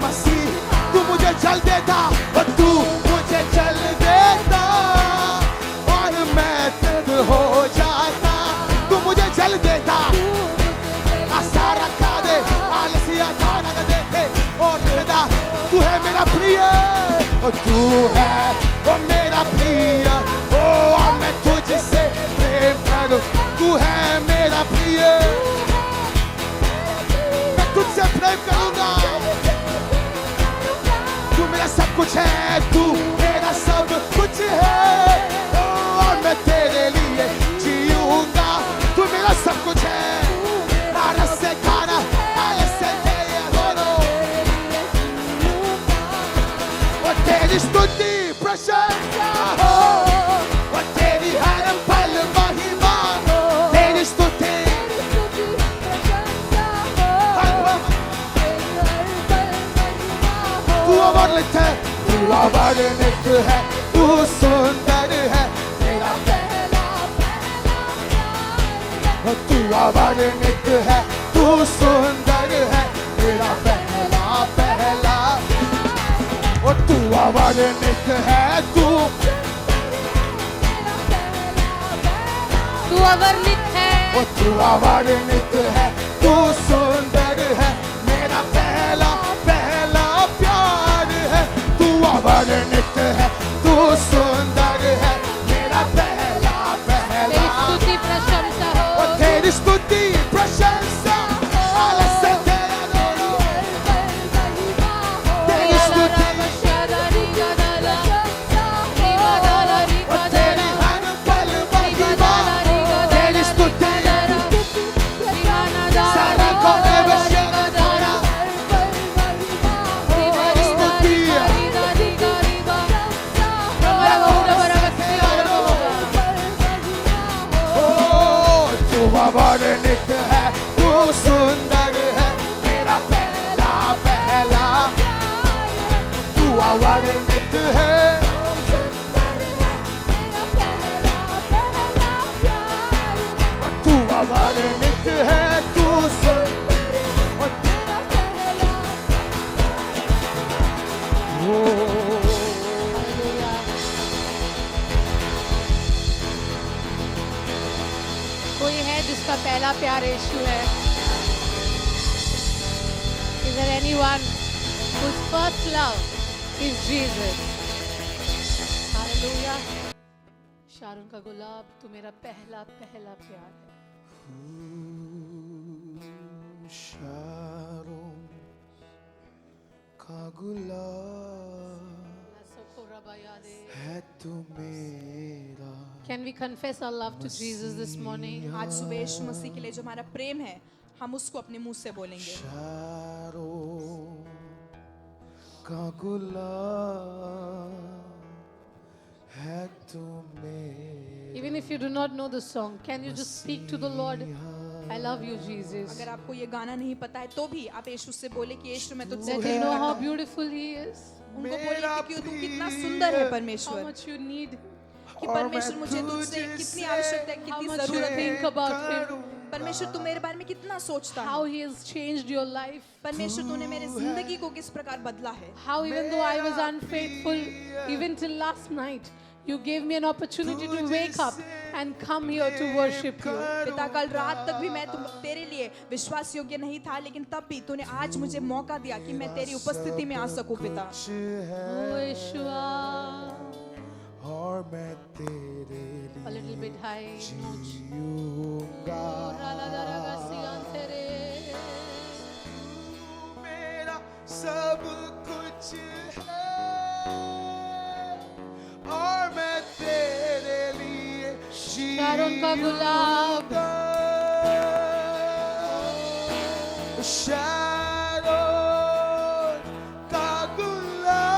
मसीह तू मुझे जल देता और तू मुझे जल देता और मैं तब हो जाता तू मुझे जल देता आशा रखा दे आलसिया खाना न देते और खुदा तू है मेरा प्रिय और तू है वो मेरा प्रिय ओ मैं तुझसे प्रेम करूं तू है मेरा प्रिय मैं तुझसे प्रेम करूंगा तू मेरा सब कुछ है तू मेरा सब कुछ है ओ और मैं तेरे लिए जीऊंगा तू मेरा सब कुछ है नारा से खाना आले से तेरे दोनों और तेरी स्तुति प्रशंसा हो और तेरी हर पल महिमा तेरी स्तुति तू अवर्णित है तू अवर्णित है तू सुंदर है तेरा पहला प्यार तू अवर्णित है तू सुंदर है तेरा पहला और तू अवर्णित है तू अवर्णित है और तू अवर्णित है तू सुंदर है मेरा पहला प्यार है तू अवर्णित है तू सुंदर है मेरा पहला तेरी स्तुति प्रशंसा हो और तेरी स्तुति प्रशंसा आले से तेरा दोनों तेरी स्तुति और तेरी हर पल महिमा तेरी स्तुति सारा कोने में शगतारा तेरी स्तुति ओ तू अवर्णित है तू सुंदर है मेरा पहला तू अवर्णित है तू अवर्णित है तू सुंदर और कोई है जिसका पहला प्यार यीशु है? Is there anyone whose first love is Jesus. Hallelujah. Sharon का गुलाब, तू मेरा पहला पहला प्यार है. शारों का गुलाब है तू मेरा. Can we confess our love to Jesus this morning? आज सुबह यीशु मसीह के लिए जो हमारा प्रेम है, हम उसको अपने मुंह से बोलेंगे. शारों का गुलाब है तू मेरा. Even if you do not know the song, can you just speak to the Lord? I love you, Jesus. अगर आपको ये गाना नहीं पता है तो भी आप यीशु से बोले कि यीशु मैं तुझसे Let प्रेम him know करता how हूँ. beautiful He is. उनको बोले कि तू कितना सुंदर है How परमेश्वर, much you need. कि परमेश्वर मुझे तुझसे कितनी आवश्यकता है, How कितनी much you जरूरत है. think about Him. परमेश्र तू मेरे बारे में कितना सोचता है. How He has changed your life. परमेश्वर तूने मेरे जिंदगी को किस प्रकार बदला है. How even though I was unfaithful, even till last night, you gave me an opportunity to wake up and come here to worship you. पिता कल रात तक भी मैं तेरे लिए विश्वास योग्य नहीं था, लेकिन तब भी तूने आज मुझे मौका दिया कि मैं तेरी उपस्थिति में आ सकूं पिता. Oh, Yeshua. और मैं तेरे A little bit high notes. जीऊंगा. मेरा सब कुछ है और मैं तेरे लिए शारोन का गुलाब. शारोन का गुलाब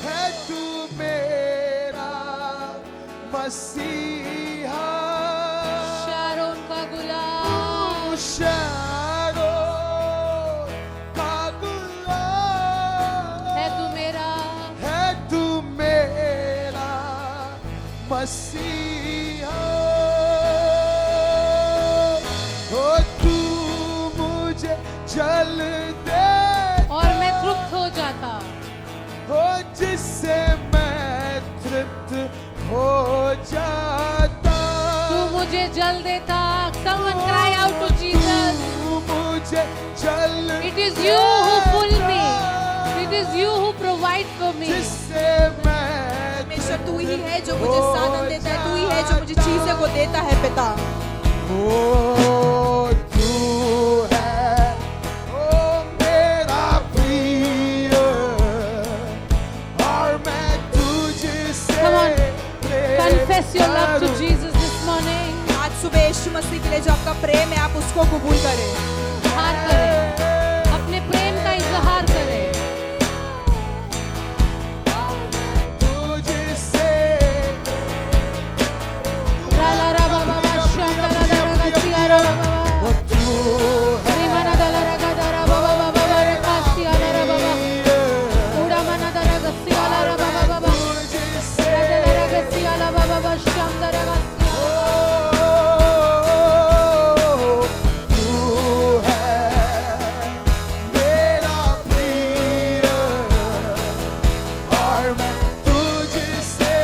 है तू मेरा मसीहा. शारोन का गुलाब. शारोन का गुलाब है तू मेरा. है तू मेरा मसीहा. ओ तू मुझे जल दे और मैं तृप्त हो जाता. हो जिससे मैं तृप्त हो जाता. तू मुझे जल देता. Someone cry out to Jesus. तू मुझे जल It is you who pull me. It is you who provide for me. जिससे मैं परमेश्वर तू ही है जो मुझे साधन देता है, तू ही है जो मुझे चीजें को देता है पिता. ओ तू है ओ मेरा प्रिय और मैं तुझसे Come on. Prem Confess your love to करूं. Jesus this morning. आज सुबह यीशु मसीह के लिए जो आपका प्रेम है, आप उसको कबूल करें. इजहार करें. अपने प्रेम का इजहार करें. तुझसे रा ला रा बा बा बा शांता रा रा रा गा सिया रा रा बा बा. तू है री मना दा ला रा गा दा रा बा बा बा बा बा रे का सिया रा रा बा बा. उड़ा मना दा रा गा सिया ला रा बा बा बा बा. तुझसे रा दा रा गा सिया ला बा बा बा शांता रा गा सिया. तू है मेरा प्रिय और मैं तुझसे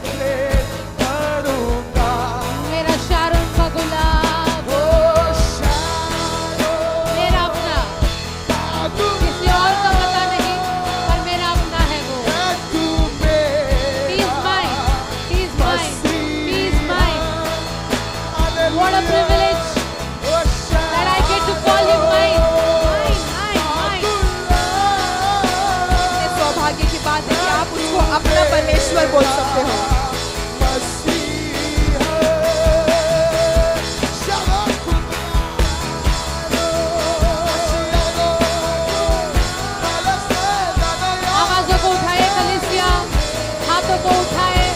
प्रेम करूंगा. मेरा शारोन का गुलाब. ओ शारोन मेरा अपना. का किसी और का पता नहीं, पर मेरा अपना है वो. है तू He is मेरा mine. He is mine. He is mine. What a privilege that I get to call him mine. Mine, mine, mine. ये सौभाग्य की बात है कि आप उसको अपना परमेश्वर बोल सकते हो. आवाजों को उठाए कलीसिया, हाथों को उठाए.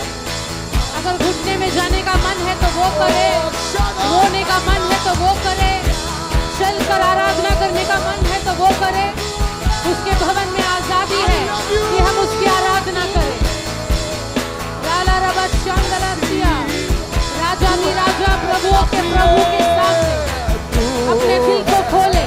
अगर घुटने में जाने का मन है तो वो करे. रोने का मन है तो वो करे. चलकर आराधना करने का मन है तो वो करे. उसके भवन में आजादी है कि हम उसकी आराधना करें. लाला रबा शांगला सिया. राजा भी राजा, प्रभुओं के प्रभु के सामने अपने दिल को खोले.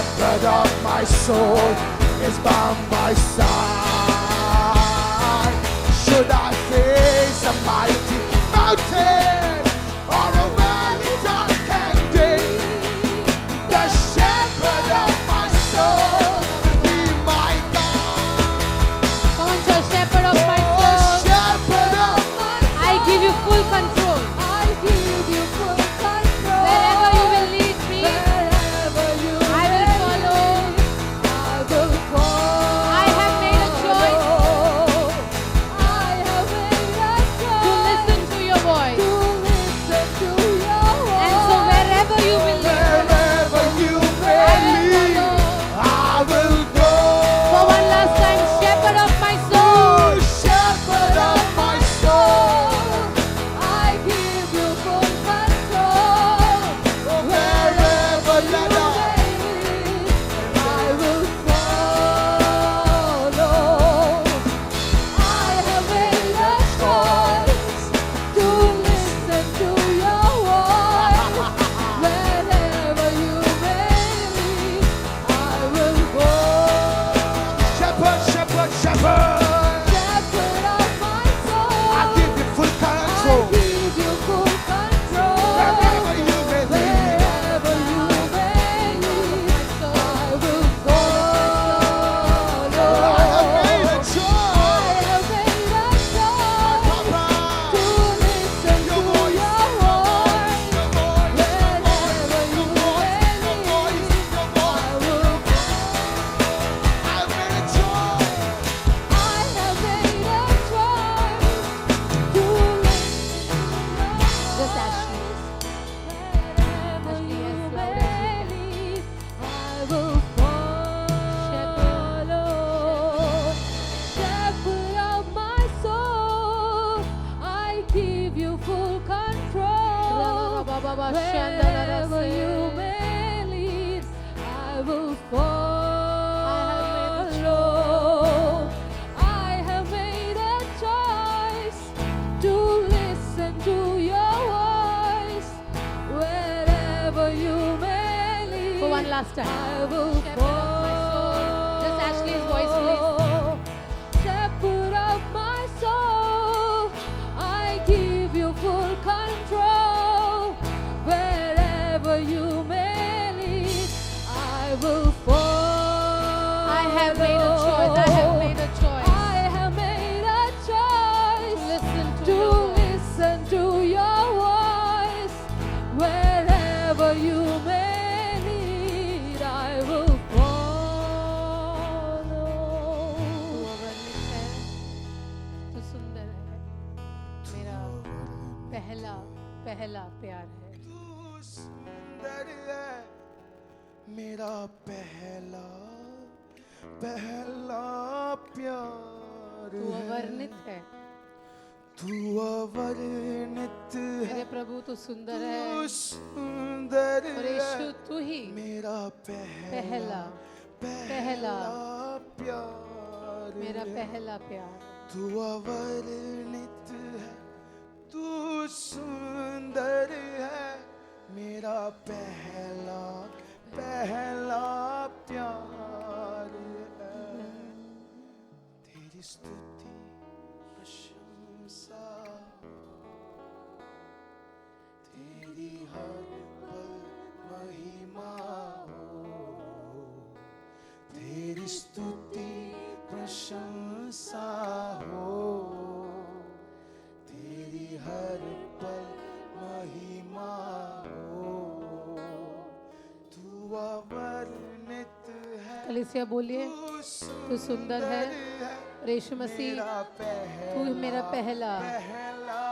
shepherd of my soul is by my side. Should I face a mighty mountain or a valley dark and deep, the shepherd of my soul be my God. Come on, church, shepherd of my Oh, soul. shepherd of my I give you full control. I give you full control. Wherever you will lead me, Wherever you I will follow. I will follow. I have made a choice I have made a to choice listen to your voice. to listen to your voice. And so wherever you will lead, wherever you may I will lead, follow. I will go. For one last time, shepherd of my soul. Oh, shepherd of my soul. I give you full control. Wherever you let us. may lead, I will follow. I have made a choice to listen to your voice. Wherever you may lead, I will go. Shepherd, shepherd, shepherd. Shepherd of my soul, I give you full I control. give you full control. Wherever you may lead. Wherever you may lead, I will follow. I have made a I choice. have made a choice Papa, to listen to your voice, your voice. your voice, Wherever you your voice, may your voice, lead, your I voice. will I have made a choice. I have made a choice to listen. Just Ashley. Wherever Ashley, you as loud may as lead, I will follow. Shepherd of my soul, I give you full control. Wherever you may lead, I will follow. I have made a choice to listen to your voice. Wherever you may lead, For one last time. I will Shepherd of my soul. Just Ashley's voice, please. follow. Shepherd of my soul, I give you full control. Wherever you may lead, I will follow. I have made a choice. I have made a choice. I have made a choice Listen to to your voice. listen to your voice. Wherever you may lead, I will follow. तू अवर्णित है, तू सुंदर है, मेरा पहला पहला प्यार है। तू सुंदर है, मेरा पहला पहला प्यार तू अवर्णित है, तू अवर्णित मेरे है, प्रभु तू सुंदर है, तू सुंदर और यीशु है, तू ही मेरा पहला पहला पहला प्यार मेरा है। पहला प्यार। तू अवर्णित है, तू सुंदर है, मेरा पहला पहला प्यार है। तेरी स्तुति प्रशंसा तेरी हर पल महिमा हो, तेरी स्तुति प्रशंसा हो, तेरी हर पल महिमा हो, तू अवर्णित है, कलीसिया बोलिए, तू सुंदर है, और यीशु मसीह तू मेरा पहला। पहला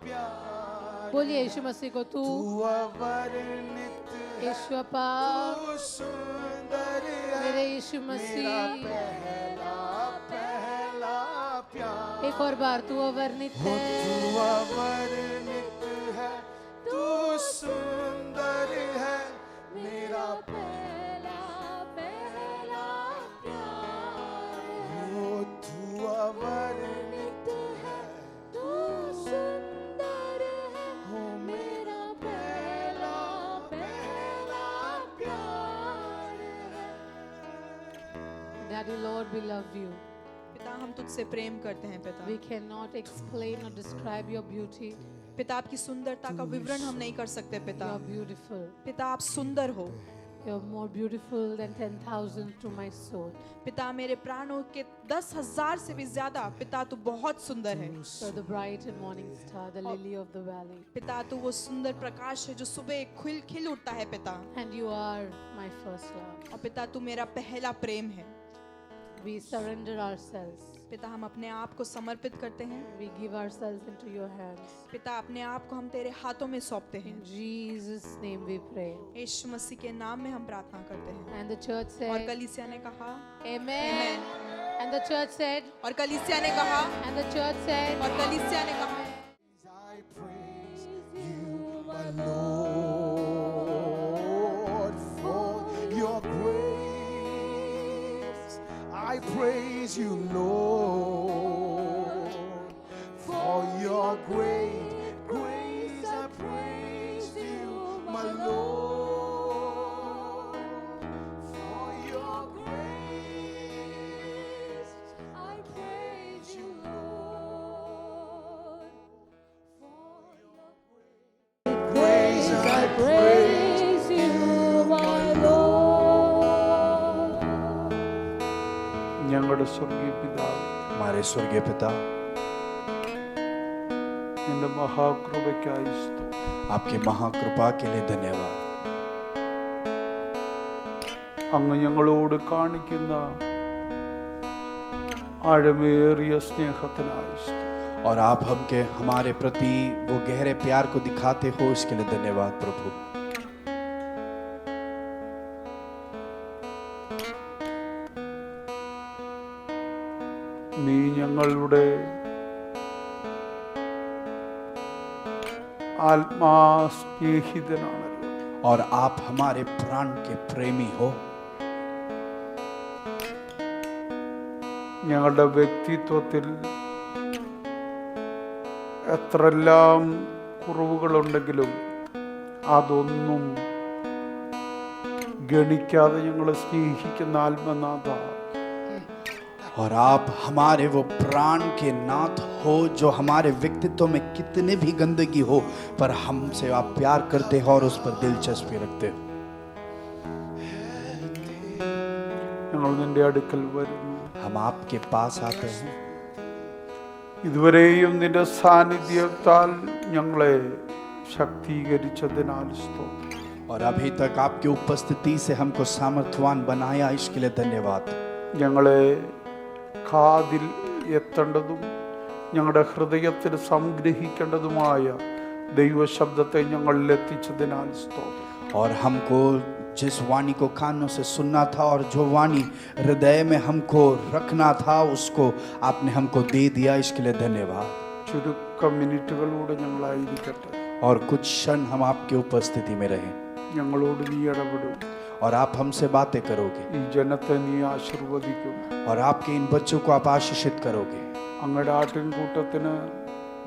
प्यार। बोलिए यीशु मसीह को, तू तू अवर्णित है, यीशु अपा, तू सुंदर है, मेरे यीशु मेरा मसीह। पहला पहला प्यार। एक और बार, तू अवर्णित तू है, अवर्णित है, तू सुंदर है, मेरा पहला पहला प्यार ओ तू अवर्णित है, तू सुंदर है, ओ मेरा पहला पहला प्यार है। Daddy Lord, we love you. पिता हम तुझसे प्रेम करते हैं पिता। We cannot explain or describe your beauty. पिता आपकी सुंदरता का विवरण हम नहीं कर सकते पिता। You're beautiful. पिता आप सुंदर हो। You're more beautiful than 10,000 to my soul. पिता मेरे प्राणों के 10,000 से भी ज्यादा पिता तू बहुत सुंदर है। You're the bright and morning star, the lily of the valley. पिता तू वो सुंदर प्रकाश है जो सुबह खिल उठता है पिता। And you are my first love. और पिता तू मेरा पहला प्रेम है। We surrender ourselves. पिता हम अपने आप को समर्पित करते हैं। We give ourselves into your hands. पिता अपने आप को हम तेरे हाथों में सौंपते हैं। In Jesus' name we pray. यीशु मसीह के नाम में हम प्रार्थना करते हैं। And the church और said, कलीसिया ने कहा Amen. And the church said, और कलीसिया ने कहा and the church said, और कलीसिया ने कहा I praise you, my Lord, for your grace. I praise you, Lord, for your great grace. I praise you, my Lord, for your grace. I praise you, Lord, for your Praise, I praise you, my Lord. ഞങ്ങളുടെ സ്വർഗീയ പിതാവ്, हमारे स्वर्गीय पिता, നിന്റെ മഹാകൃപയ്ക്കായി സ്തോത്രം. आपकी महाकृपा के लिए धन्यवाद। അങ്ങ് ഞങ്ങളോട് കാണിക്കുന്ന ആഴമേറിയ സ്നേഹത്തിനായി സ്തോത്രം. और आप हमारे प्रति वो गहरे प्यार को दिखाते हो, इसके लिए धन्यवाद प्रभु। നീ ഞങ്ങളുടെ ആത്മാസ്നേഹിതനാണല്ലോ. और आप हमारे प्राण के प्रेमी हो। ഞങ്ങളുടെ വ്യക്തിത്വത്തിൽ എത്രയെല്ലാം കുറവുകളുണ്ടെങ്കിലും അതൊന്നും ഗണിക്കാതെ ഞങ്ങളെ സ്നേഹിക്കുന്ന ആത്മനാഥ, और आप हमारे वो प्राण के नाथ हो, जो हमारे व्यक्तित्व में कितने भी गंदगी हो, पर हमसे आप प्यार करते हो और उस पर दिलचस्पी रखते हो। ഞങ്ങൾ നിന്റെ അടുക്കൽ വരുന്നു. हम आपके पास आते हैं। ഇതുവരെയും നിന്റെ സാന്നിധ്യത്താൽ ഞങ്ങളെ ശക്തീകരിച്ചതിനാൽ സ്തോത്രം. और अभी तक आपकी उपस्थिति से हमको सामर्थ्यवान बनाया, इसके लिए धन्यवाद। ഞങ്ങളെ കാതിൽ എത്തേണ്ടതും ഞങ്ങളുടെ ഹൃദയത്തിൽ സംഗ്രഹിക്കേണ്ടതുമായ ദൈവശബ്ദത്തെ ഞങ്ങളിൽ എത്തിച്ചതിനാൽ സ്തോത്രം. और हमको जिस वाणी को कानों से सुनना था और जो वाणी हृदय में हमको रखना था, उसको आपने हमको दे दिया, इसके लिए धन्यवाद। ചുരുക്ക മിനിറ്റുകളൂടെ ഞങ്ങളായിരിക്കട്ടെ. और कुछ क्षण हम आपकी उपस्थिति में रहें, ഞങ്ങളോട് നീ ഇടപെടും. और आप हमसे बातें करोगे, ഈ ജനത്തെ നീ ആശീർവദിക്കും. और आपके इन बच्चों को आप आशीषित करोगे। അങ്ങയുടെ ആട്ടിൻകൂട്ടത്തിന്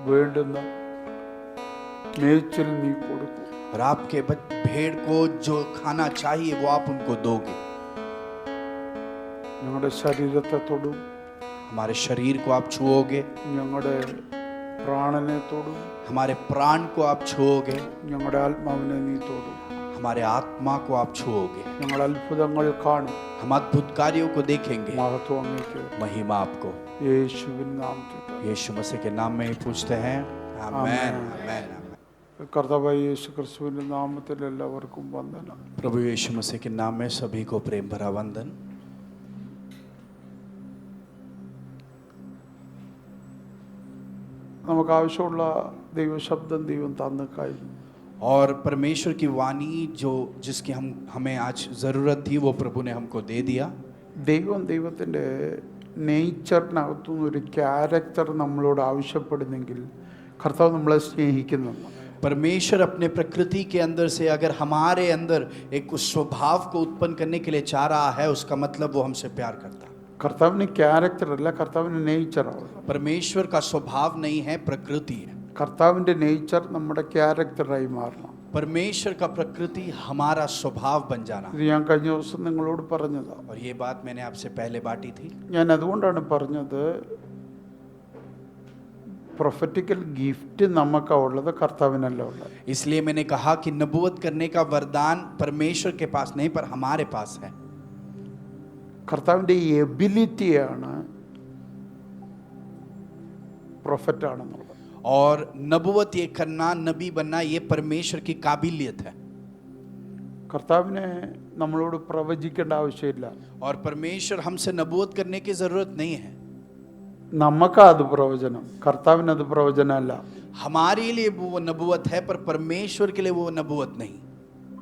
വേണ്ടുന്ന മേച്ചിൽ നീ കൊടുക്കും. और आपके भेड़ को जो खाना चाहिए वो आप उनको दोगे। ഞങ്ങളുടെ ശരീരത്തെ തൊടും. हमारे शरीर को आप छुओगे, ഞങ്ങളുടെ പ്രാണനെ തൊടും. हमारे प्राण को आप छुओगे, ഞങ്ങളുടെ ആത്മാവിനെ നീ തൊടും. हमारे आत्मा को आप छुओगे। ഞങ്ങൾ അത്ഭുതങ്ങൾ കാണും. हम अद्भुत कार्यों को देखेंगे। മഹത്വം അങ്ങേക്ക്. महिमा आपको യേശുവിൻ നാമത്തിൽ यीशु मसीह के नाम में ही पूछते हैं, आमेन, आमेन। കർത്താവായ യേശു ക്രിസ്തുവിന്റെ നാമത്തിൽ എല്ലാവർക്കും വന്ദനം. प्रभु यीशु मसीह के नाम में सभी को प्रेम भरा वंदन। നമുക്ക് ആവശ്യമുള്ള ദൈവശബ്ദം ദൈവം തന്നു കഴിഞ്ഞു. और परमेश्वर की वाणी जो जिसकी हमें आज ज़रूरत थी, वो प्रभु ने हमको दे दिया। ദൈവം ദൈവത്തിൻ്റെ നേച്ചറിനകത്തുനിന്ന് ഒരു ക്യാരക്ടർ നമ്മളോട് ആവശ്യപ്പെടുന്നെങ്കിൽ കർത്താവ് നമ്മളെ സ്നേഹിക്കുന്നു. परमेश्वर अपने प्रकृति के अंदर से अगर हमारे अंदर एक उस स्वभाव को उत्पन्न करने के लिए चाह रहा है, उसका मतलब वो हमसे प्यार करता है। കർത്താവിന് ക്യാരക്ടർ അല്ല, കർത്താവിന് നേച്ചറാണ്. परमेश्वर का स्वभाव नहीं है, प्रकृति है। കർത്താവിൻ്റെ നേച്ചർ നമ്മുടെ ക്യാരക്ടറായി മാറണം. परमेश्वर का प्रकृति हमारा स्वभाव बन जाना। ഇത് ഞാൻ കഴിഞ്ഞ ദിവസം നിങ്ങളോട് പറഞ്ഞതാ. और ये बात मैंने आपसे पहले बांटी थी। ഞാൻ അതുകൊണ്ടാണ് പറഞ്ഞത് പ്രൊഫറ്റിക്കൽ ഗിഫ്റ്റ് നമുക്കാ ഉള്ളത്, കർത്താവിനല്ല ഉള്ളത്. इसलिए मैंने कहा कि नबूवत करने का वरदान परमेश्वर के पास नहीं पर हमारे पास है। കർത്താവിൻ്റെ എബിലിറ്റിയാണ് പ്രൊഫറ്റ് ആണെന്നുള്ളത്. और नबूवत ये करना, नबी बनना, ये परमेश्वर की काबिलियत है। കർത്താവിനെ നമ്മളോട് പ്രവചിക്കേണ്ട ആവശ്യമില്ല. और परमेश्वर हमसे नबूवत करने की जरूरत नहीं है। നമുക്കാ അത് പ്രവചനം, കർത്താവിനത് പ്രവചനമല്ല. हमारे लिए वो नबूवत है पर परमेश्वर के लिए वो नबूवत नहीं।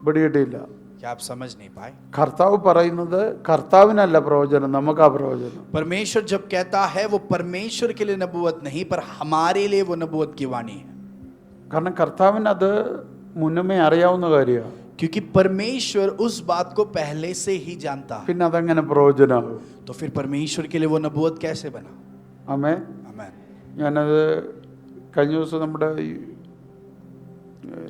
പിടികിട്ടില്ല. क्या आप समझ नहीं पाए? കർത്താവ് പറയുന്നത് കർത്താവിനല്ല പ്രവചനം, നമുക്കാ പ്രവചനം. परमेश्वर जब कहता है वो परमेश्वर के लिए नबूवत नहीं पर हमारे लिए वो नबूवत की वाणी है। കാരണം കർത്താവിനത് മുന്നമേ അറിയാവുന്ന കാര്യമാണ്. क्योंकि परमेश्वर उस बात को पहले से ही जानता है। പിന്നെ അതെങ്ങനെ പ്രവചനമാകും? तो फिर परमेश्वर के लिए वो नबूवत कैसे बना? ആമേൻ. आमीन। ഞാനത് കഴിഞ്ഞ ദിവസം നമ്മുടെ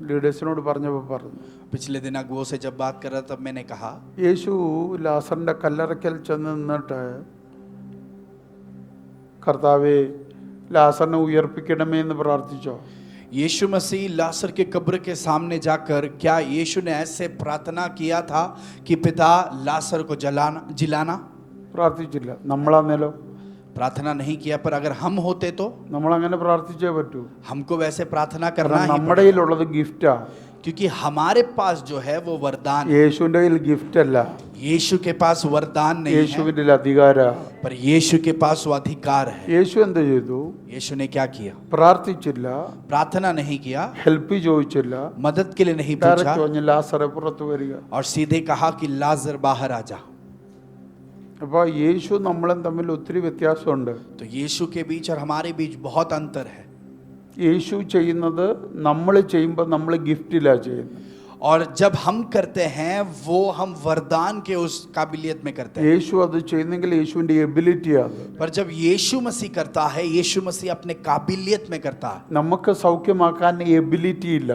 ലീഡേഴ്സിനോട് പറഞ്ഞപ്പോൾ പറഞ്ഞു, पिछले दिन अगुओं से जब बात कर रहा तब मैंने कहा യേശു ലാസറിന്റെ കല്ലറയ്ക്കൽ ചെന്ന് നിന്നിട്ട് കർത്താവേ ലാസറിനെ ഉയർപ്പിക്കണമേ എന്ന് പ്രാർത്ഥിച്ചോ? यीशु मसीह लासर के कब्र के सामने जाकर क्या यीशु ने ऐसे प्रार्थना किया था कि पिता लासर को जिलाना? പ്രാർത്ഥിച്ചില്ല. നമ്മളാന്നേലോ प्रार्थना नहीं किया, पर अगर हम होते तो നമ്മളങ്ങനെ പ്രാർത്ഥിച്ചേ പറ്റൂ. हमको वैसे प्रार्थना करना കാരണം ही നമ്മുടെ पड़ेगा। കയ്യിലുള്ളത് ഗിഫ്റ്റാ. क्योंकि हमारे पास जो है वो वरदान है। യേശുവിന്റെ കയ്യിൽ ഗിഫ്റ്റ് അല്ല, यीशु के पास वरदान नहीं है യേശുവിന്റെ അധികാര. पर यीशु के पास वो अधिकार है। യേശു എന്ത് ചെയ്തു? यीशु ने क्या किया? പ്രാർത്ഥിച്ചില്ല, प्रार्थना नहीं किया, ഹെൽപ്പ് ചോദിച്ചില്ല, मदद के लिए नहीं ഡയറക്റ്റ് पूछा പറഞ്ഞു ലാസറെ പുറത്തു വരിക. और सीधे कहा कि लाजर बाहर आ जा। അപ്പൊ യേശു നമ്മളും തമ്മിൽ ഒത്തിരി വ്യത്യാസമുണ്ട്. तो यीशु के बीच और हमारे बीच बहुत अंतर है। യേശു ചെയ്യുന്നത് നമ്മൾ ചെയ്യുമ്പോൾ നമ്മൾ ഗിഫ്റ്റിലാ ചെയ്യുന്നത്. और जब हम करते हैं वो हम वरदान के उस काबिलियत में करते हैं। യേശു അത് ചെയ്യുന്നെങ്കിൽ യേശുവിന്റെ എബിലിറ്റിയാണ്. पर जब यीशु मसीह करता है, यीशु मसीह अपने काबिलियत में करता है। നമുക്ക് സൗഖ്യമാക്കാൻ എബിലിറ്റി ഇല്ല,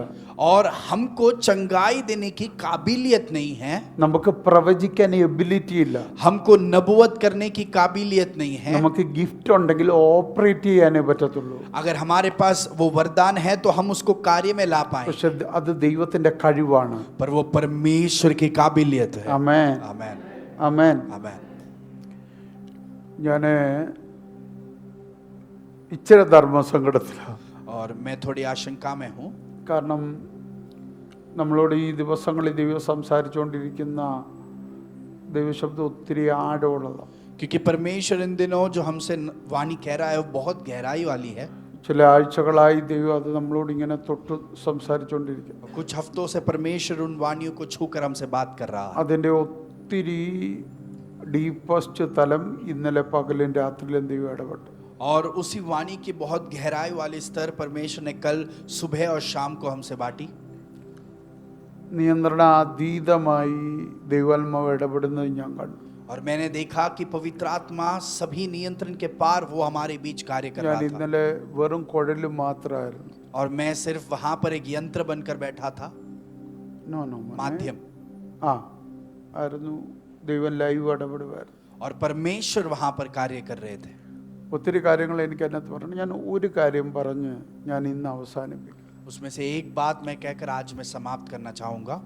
और हमको चंगाई देने की काबिलियत नहीं है, നമുക്ക് പ്രവചിക്കാൻ എബിലിറ്റി ഇല്ല, हमको नबूवत करने की काबिलियत नहीं है। നമുക്ക് ഗിഫ്റ്റ് ഉണ്ടെങ്കിൽ ഓപ്പറേറ്റ് ചെയ്യാനേ പറ്റത്തുള്ളൂ. अगर हमारे पास वो वरदान है तो हम उसको कार्य में ला पाए, പക്ഷെ അത് ദൈവത്തിന്റെ കഴിവാണ്. पर वो परमेश्वर की काबिलियत है। ആമേൻ, आमीन ആമേൻ. आमीन। ഞാൻ ഇച്ചിരി ധർമ്മസങ്കടത്തിലാണ്. और मैं थोड़ी आशंका में हूँ, കാരണം നമ്മളോട് ഈ ദിവസങ്ങളിൽ ദൈവം സംസാരിച്ചുകൊണ്ടിരിക്കുന്ന ദൈവശബ്ദം ഒത്തിരി ആഴമുള്ളതാണ്. क्योंकि परमेश्वर इन दिनों जो हमसे वाणी कह रहा है वो बहुत गहराई वाली है। ചില ആഴ്ചകളായി ദൈവം അത് നമ്മളോട് ഇങ്ങനെ തൊട്ട് സംസാരിച്ചുകൊണ്ടിരിക്കുന്നു. कुछ हफ्तों से परमेश्वर उन वाणियों को छूकर हमसे बात कर रहा है। അതിൻ്റെ ഒത്തിരി ഡീപ്പസ്റ്റ് തലം ഇന്നലെ പകലും രാത്രിയിലും ദൈവം ഇടപെട്ടു. और उसी वाणी की बहुत गहराई वाले स्तर परमेश्वर ने कल सुबह और शाम को हमसे बांटी। നിയന്ത്രണാതീതമായി ദൈവാത്മാവ് ഇടപെടുന്നത് ഞാൻ കണ്ടു. और मैंने देखा कि पवित्र आत्मा सभी नियंत्रण के पार वो हमारे बीच कार्य कर ഞാൻ रहा था। ഇന്നലെ വെറും കുഴല് മാത്രമായിരുന്നു. और मैं सिर्फ वहां पर एक यंत्र बनकर बैठा था, നോ നോ माध्यम, ആ ആയിരുന്നു. ദൈവം ലൈവ് ഇടപെടുമായിരുന്നു. और परमेश्वर वहां पर कार्य कर रहे थे। ഒത്തിരി കാര്യങ്ങൾ എനിക്ക് അതിനകത്ത് പറഞ്ഞു. ഞാൻ ഒരു കാര്യം പറഞ്ഞ് ഞാൻ ഇന്ന് അവസാനിപ്പിക്കും. उसमें से एक बात मैं कहकर आज मैं समाप्त करना चाहूंगा।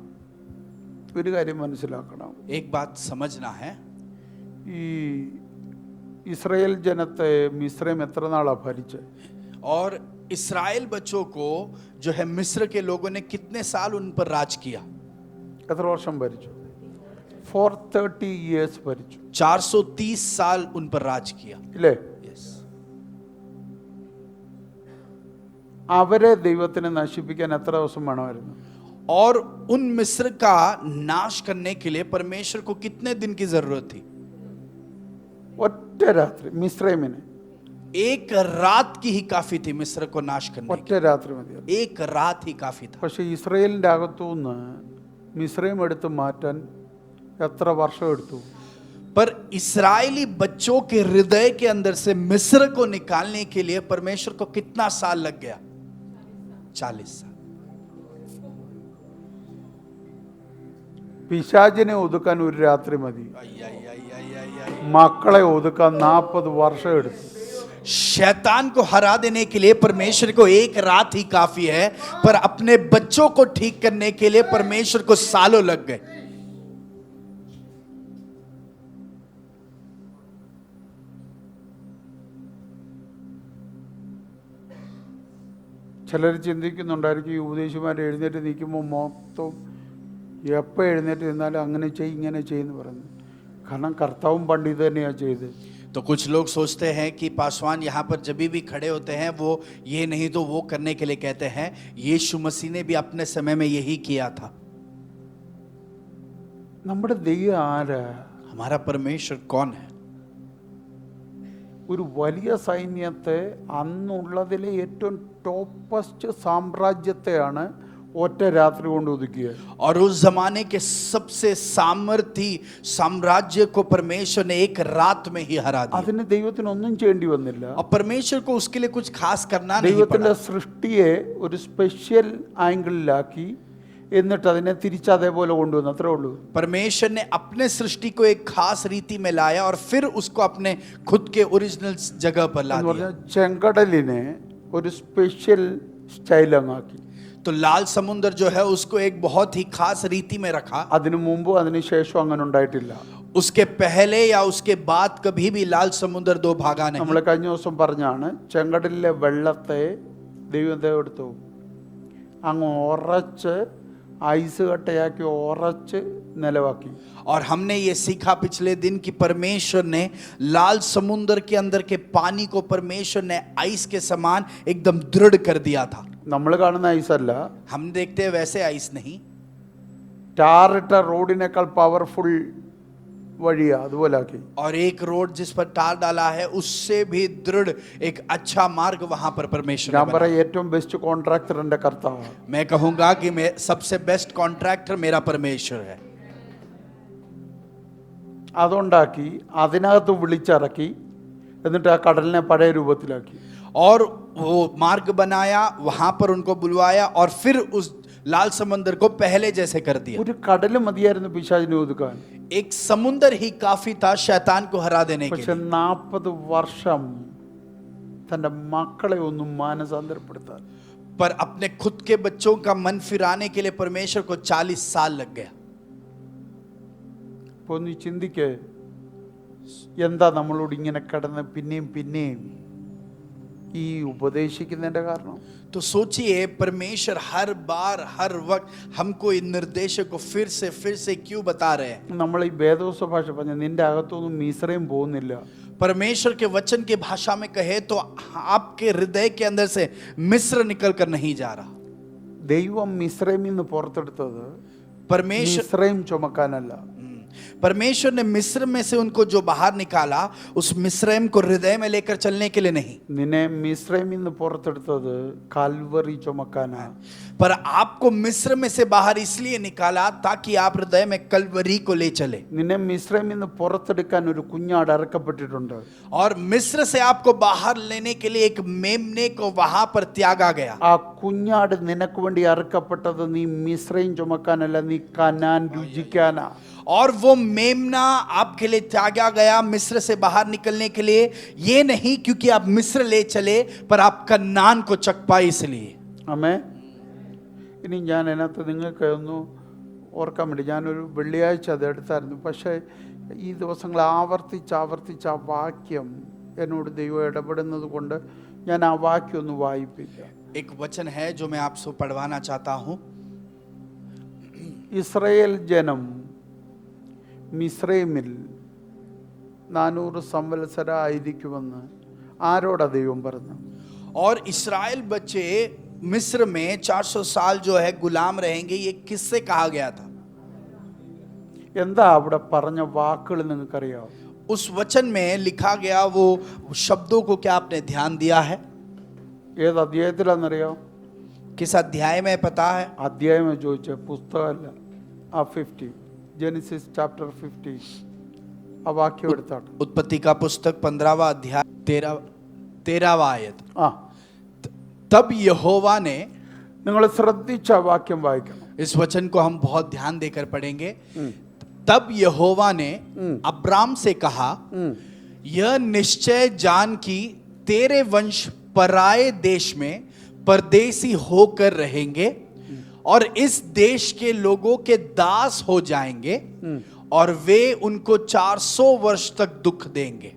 ഒരു കാര്യം മനസ്സിലാക്കണം. एक बात समझना है, ഈ ഇസ്രായേൽ ജനത്തെ മിസ്രൈം എത്ര നാളാ ഭരിച്ചത്? और इस्राएल बच्चों को जो है मिस्र के लोगों ने कितने साल उन पर राज किया? എത്ര വർഷം ഭരിച്ചു? 430 years ഭരിച്ചു, 430 साल उन पर राज किया। ഇല്ലേ? Yes. അവരെ ദൈവത്തിന് നശിപ്പിക്കാൻ എത്ര ദിവസം വേണമായിരുന്നു? और उन मिस्र का नाश करने के लिए परमेश्वर को कितने दिन की जरूरत थी? ഒറ്റ രാത്രി. മിസ്രൈമിന് एक रात की ही काफी थी मिस्र को नाश करने ഒറ്റ की। രാത്രി മതിയായിരുന്നു. एक रात ही काफी था। പക്ഷെ ഇസ്രായേലിന്റെ അകത്തുനിന്ന് മിസ്രൈം എടുത്ത് മാറ്റാൻ എത്ര വർഷം എടുത്തു? पर इस्राएली बच्चों के हृदय के अंदर से मिस्र को निकालने के लिए परमेश्वर को कितना साल लग गया? 40 साल। പിശാചിനെ ഒതുക്കാൻ ഒരു രാത്രി മതി, മക്കളെ ഒതുക്കാൻ 40 വർഷം എടുത്തു. शैतान को हरा देने के लिए परमेश्वर को एक रात ही काफी है, पर अपने बच्चों को ठीक करने के लिए परमेश्वर को सालों लग गए. ചിലർ ചിന്തിക്കുന്നുണ്ടായിരിക്കും, ഈ ഉപദേശിമാർ എഴുന്നേറ്റ് നിൽക്കുമ്പോൾ മൊത്തം എപ്പോൾ എഴുന്നേറ്റ് നിന്നാലും അങ്ങനെ ചെയ്യും ഇങ്ങനെ ചെയ്യുമെന്ന് പറഞ്ഞു. കാരണം കർത്താവും പണ്ട് ഇത് തന്നെയാണ് ചെയ്തത്. तो कुछ लोग सोचते हैं कि पासवान यहाँ पर जब भी खड़े होते हैं वो ये नहीं तो वो करने के लिए कहते हैं. यीशु मसीह ने भी अपने समय में यही किया था. നമ്മുടെ ദൈവം ആരാ? हमारा परमेश्वर कौन है? ഒരു വലിയ സൈന്യത്തെ, അന്നുള്ളതിലെ ഏറ്റവും ടോപ്പസ്റ്റ് സാമ്രാജ്യത്തെയാണ് ഒറ്റ രാത്രി കൊണ്ട് ഒതുക്കിയത്. और उस जमाने के सबसे सामर्थी साम्राज्य को परमेश्वर ने एक रात में ही हरा दिया. അതിന് ദൈവത്തിന് ഒന്നും ചെയ്യേണ്ടി വന്നില്ല. और परमेश्वर को उसके लिए कुछ खास करना नहीं ദൈവത്തിന്റെ पड़ा. സൃഷ്ടിയെ ഒരു സ്പെഷ്യൽ ആംഗിളിലാക്കി എന്നിട്ട് അതിനെ തിരിച്ചതേപോലെ കൊണ്ടുവന്നു, അത്രേ ഉള്ളൂ. परमेश्वर ने अपने सृष्टि को एक खास रीति में लाया और फिर उसको अपने खुद के ओरिजिनल जगह पर ला എന്ന് दिया. പറഞ്ഞാൽ ചെങ്കടലിനെ ഒരു സ്പെഷ്യൽ സ്റ്റൈലങ്ങാക്കി. तो लाल समुद्र जो है उसको एक बहुत ही खास रीति में रखा. അതിനു മുമ്പ് അതിന് ശേഷം അങ്ങനെ ഉണ്ടായിട്ടില്ല. उसके पहले या उसके बाद कभी भी लाल समुद्र दो भागा नहीं. നമ്മൾ കഴിഞ്ഞ ദിവസം പറഞ്ഞാണ്, ചെങ്കടലിലെ വെള്ളത്തെ ദൈവം എടുത്തു അങ്ങ് ഉറച്ച് ഐസ് കട്ടയാക്കി ഉറച്ച് നിലവാക്കി. और हमने ये सीखा पिछले दिन कि परमेश्वर ने लाल समुद्र के अंदर के पानी को परमेश्वर ने आइस के समान एकदम दृढ़ कर दिया था. നമ്മൾ കാണുന്ന ഐസല്ല, हम देखते हैं वैसे आइस नहीं. ടാറിട്ട റോഡിനേക്കാൾ പവർഫുൾ വഴിയാ അതുപോലെ ആക്കി. और एक रोड जिस पर टार डाला है उससे भी दृढ़ एक अच्छा मार्ग वहां पर परमेश्वर ഞാൻ ने പറയാം, बनाया. ഏറ്റവും ബെസ്റ്റ് കോൺട്രാക്ടർ എൻ്റെ കർത്താവാണ്. मैं कहूंगा कि मैं सबसे बेस्ट कॉन्ट्रैक्टर मेरा परमेश्वर है. അതുണ്ടാക്കി അതിനകത്ത് വിളിച്ചിറക്കി എന്നിട്ട് ആ കടലിനെ പഴയ രൂപത്തിലാക്കി. और वो मार्ग बनाया, वहां पर उनको बुलवाया और फिर उस लाल समुद्र को पहले जैसे कर दिया. ഒരു കടല് മതിയായിരുന്നു പിശാചിനെ ഒതുക്കാൻ. एक समुद्र ही काफी था शैतान को हरा देने के പക്ഷെ लिए. 40 വർഷം തന്റെ മക്കളെ ഒന്നും മാനസാന്തരപ്പെടുത്താൻ. पर अपने खुद के बच्चों का मन फिराने के लिए परमेश्वर को 40 साल लग गया. ഇപ്പൊ ഒന്ന് ചിന്തിക്കേ, എന്താ നമ്മളോട് ഇങ്ങനെ കിടന്ന് പിന്നെയും പിന്നെയും ഈ ഉപദേശിക്കുന്നതിന്റെ കാരണം? तो सोचिए परमेश्वर हर बार हर वक्त हमको इन निर्देशों को फिर से क्यों बता रहे हैं. നമ്മൾ ഈ വേദോസ ഭാഷ പറഞ്ഞ നിന്റെ അകത്തൊന്നും മിസ്രൈം പോകുന്നില്ല. परमेश्वर के वचन की भाषा में कहे तो आपके हृदय के अंदर से मिस्र निकल कर नहीं जा रहा. ദൈവം മിസ്രൈമിൽ നിന്ന് പുറത്തെടുത്തത് परमेश्वर മിസ്രൈം ചുമക്കാനല്ല. परमेश्वर ने मिस्र में से उनको जो बाहर निकाला उस मिस्रैम को हृदय में लेकर चलने के लिए नहीं. നിന്നെ മിസ്രൈമിൽ നിന്ന് പുറത്തെടുത്തത് കാൽവറി ചുമക്കാനാണ്. पर आपको मिस्र में से बाहर इसलिए निकाला ताकि आप हृदय में कलवरी को ले चले. നിന്നെ മിസ്രൈമിൽ നിന്ന് പുറത്തെടുക്കാൻ ഒരു കുഞ്ഞാട് അറക്കപ്പെട്ടിട്ടുണ്ട്. और मिस्र से आपको बाहर लेने के लिए एक मेमने को वहां पर त्यागा गया. ആ കുഞ്ഞാട് നിനക്ക് വേണ്ടി അറക്കപ്പെട്ടത് നീ മിസ്രൈം ചുമക്കാനല്ല, നീ കനാൻ രുചിക്കാനാ. और वो मेमना आपके लिए त्यागा गया मिस्र से बाहर निकलने के लिए, ये नहीं क्योंकि आप मिस्र ले चले पर आप कनान को चख पाए इसलिए. അമ്മേ, ഇനി ഞാൻ അതിനകത്ത് നിങ്ങൾക്ക് ഒന്ന് ഓർക്കാൻ വേണ്ടി ഞാനൊരു വെള്ളിയാഴ്ച അത് എടുത്തായിരുന്നു. പക്ഷേ ഈ ദിവസങ്ങൾ ആവർത്തിച്ച് ആ വാക്യം എന്നോട് ദൈവം ഇടപെടുന്നത് കൊണ്ട് ഞാൻ ആ വാക്യം ഒന്ന് വായിപ്പിക്കാം. एक वचन है जो मैं आपसे पढ़वाना चाहता हूं. ഇസ്രായേൽ ജനം മിസ്രൈമിൽ 400 സംവത്സരമായിരിക്കുമെന്ന് ആരോടാ ദൈവം പറഞ്ഞു? और इस्राएल बच्चे मिस्र में 400 साल जो है गुलाम रहेंगे, ये किससे कहा गया था? എന്താ അവിടെ പറഞ്ഞ വാക്കുകൾ നിങ്ങൾക്കറിയാമോ? उस वचन में लिखा गया वो शब्दों को क्या आपने ध्यान दिया है? ഏത് അധ്യായത്തിലാണെന്നറിയാമോ? किस अध्याय में पता है? അധ്യായം ചോദിച്ച പുസ്തകമല്ല, ആ 50 ജെനിസിസ് ചാപ്റ്റർ 50 ആ വാക്യം എടുത്താണ്. उत्पत्ति का पुस्तक 15वां अध्याय 13वां आयत. ആ तब यहोवा ने, നിങ്ങൾ ശ്രദ്ധിച്ച ആ വാക്യം വായിക്കണം. इस वचन को हम बहुत ध्यान देकर पढ़ेंगे। तब यहोवा ने अब्राम से कहा, यह निश्चय जान कि तेरे वंश पराए देश में परदेसी होकर रहेंगे और इस देश के लोगों के दास हो जाएंगे और वे उनको 400 वर्ष तक दुख देंगे।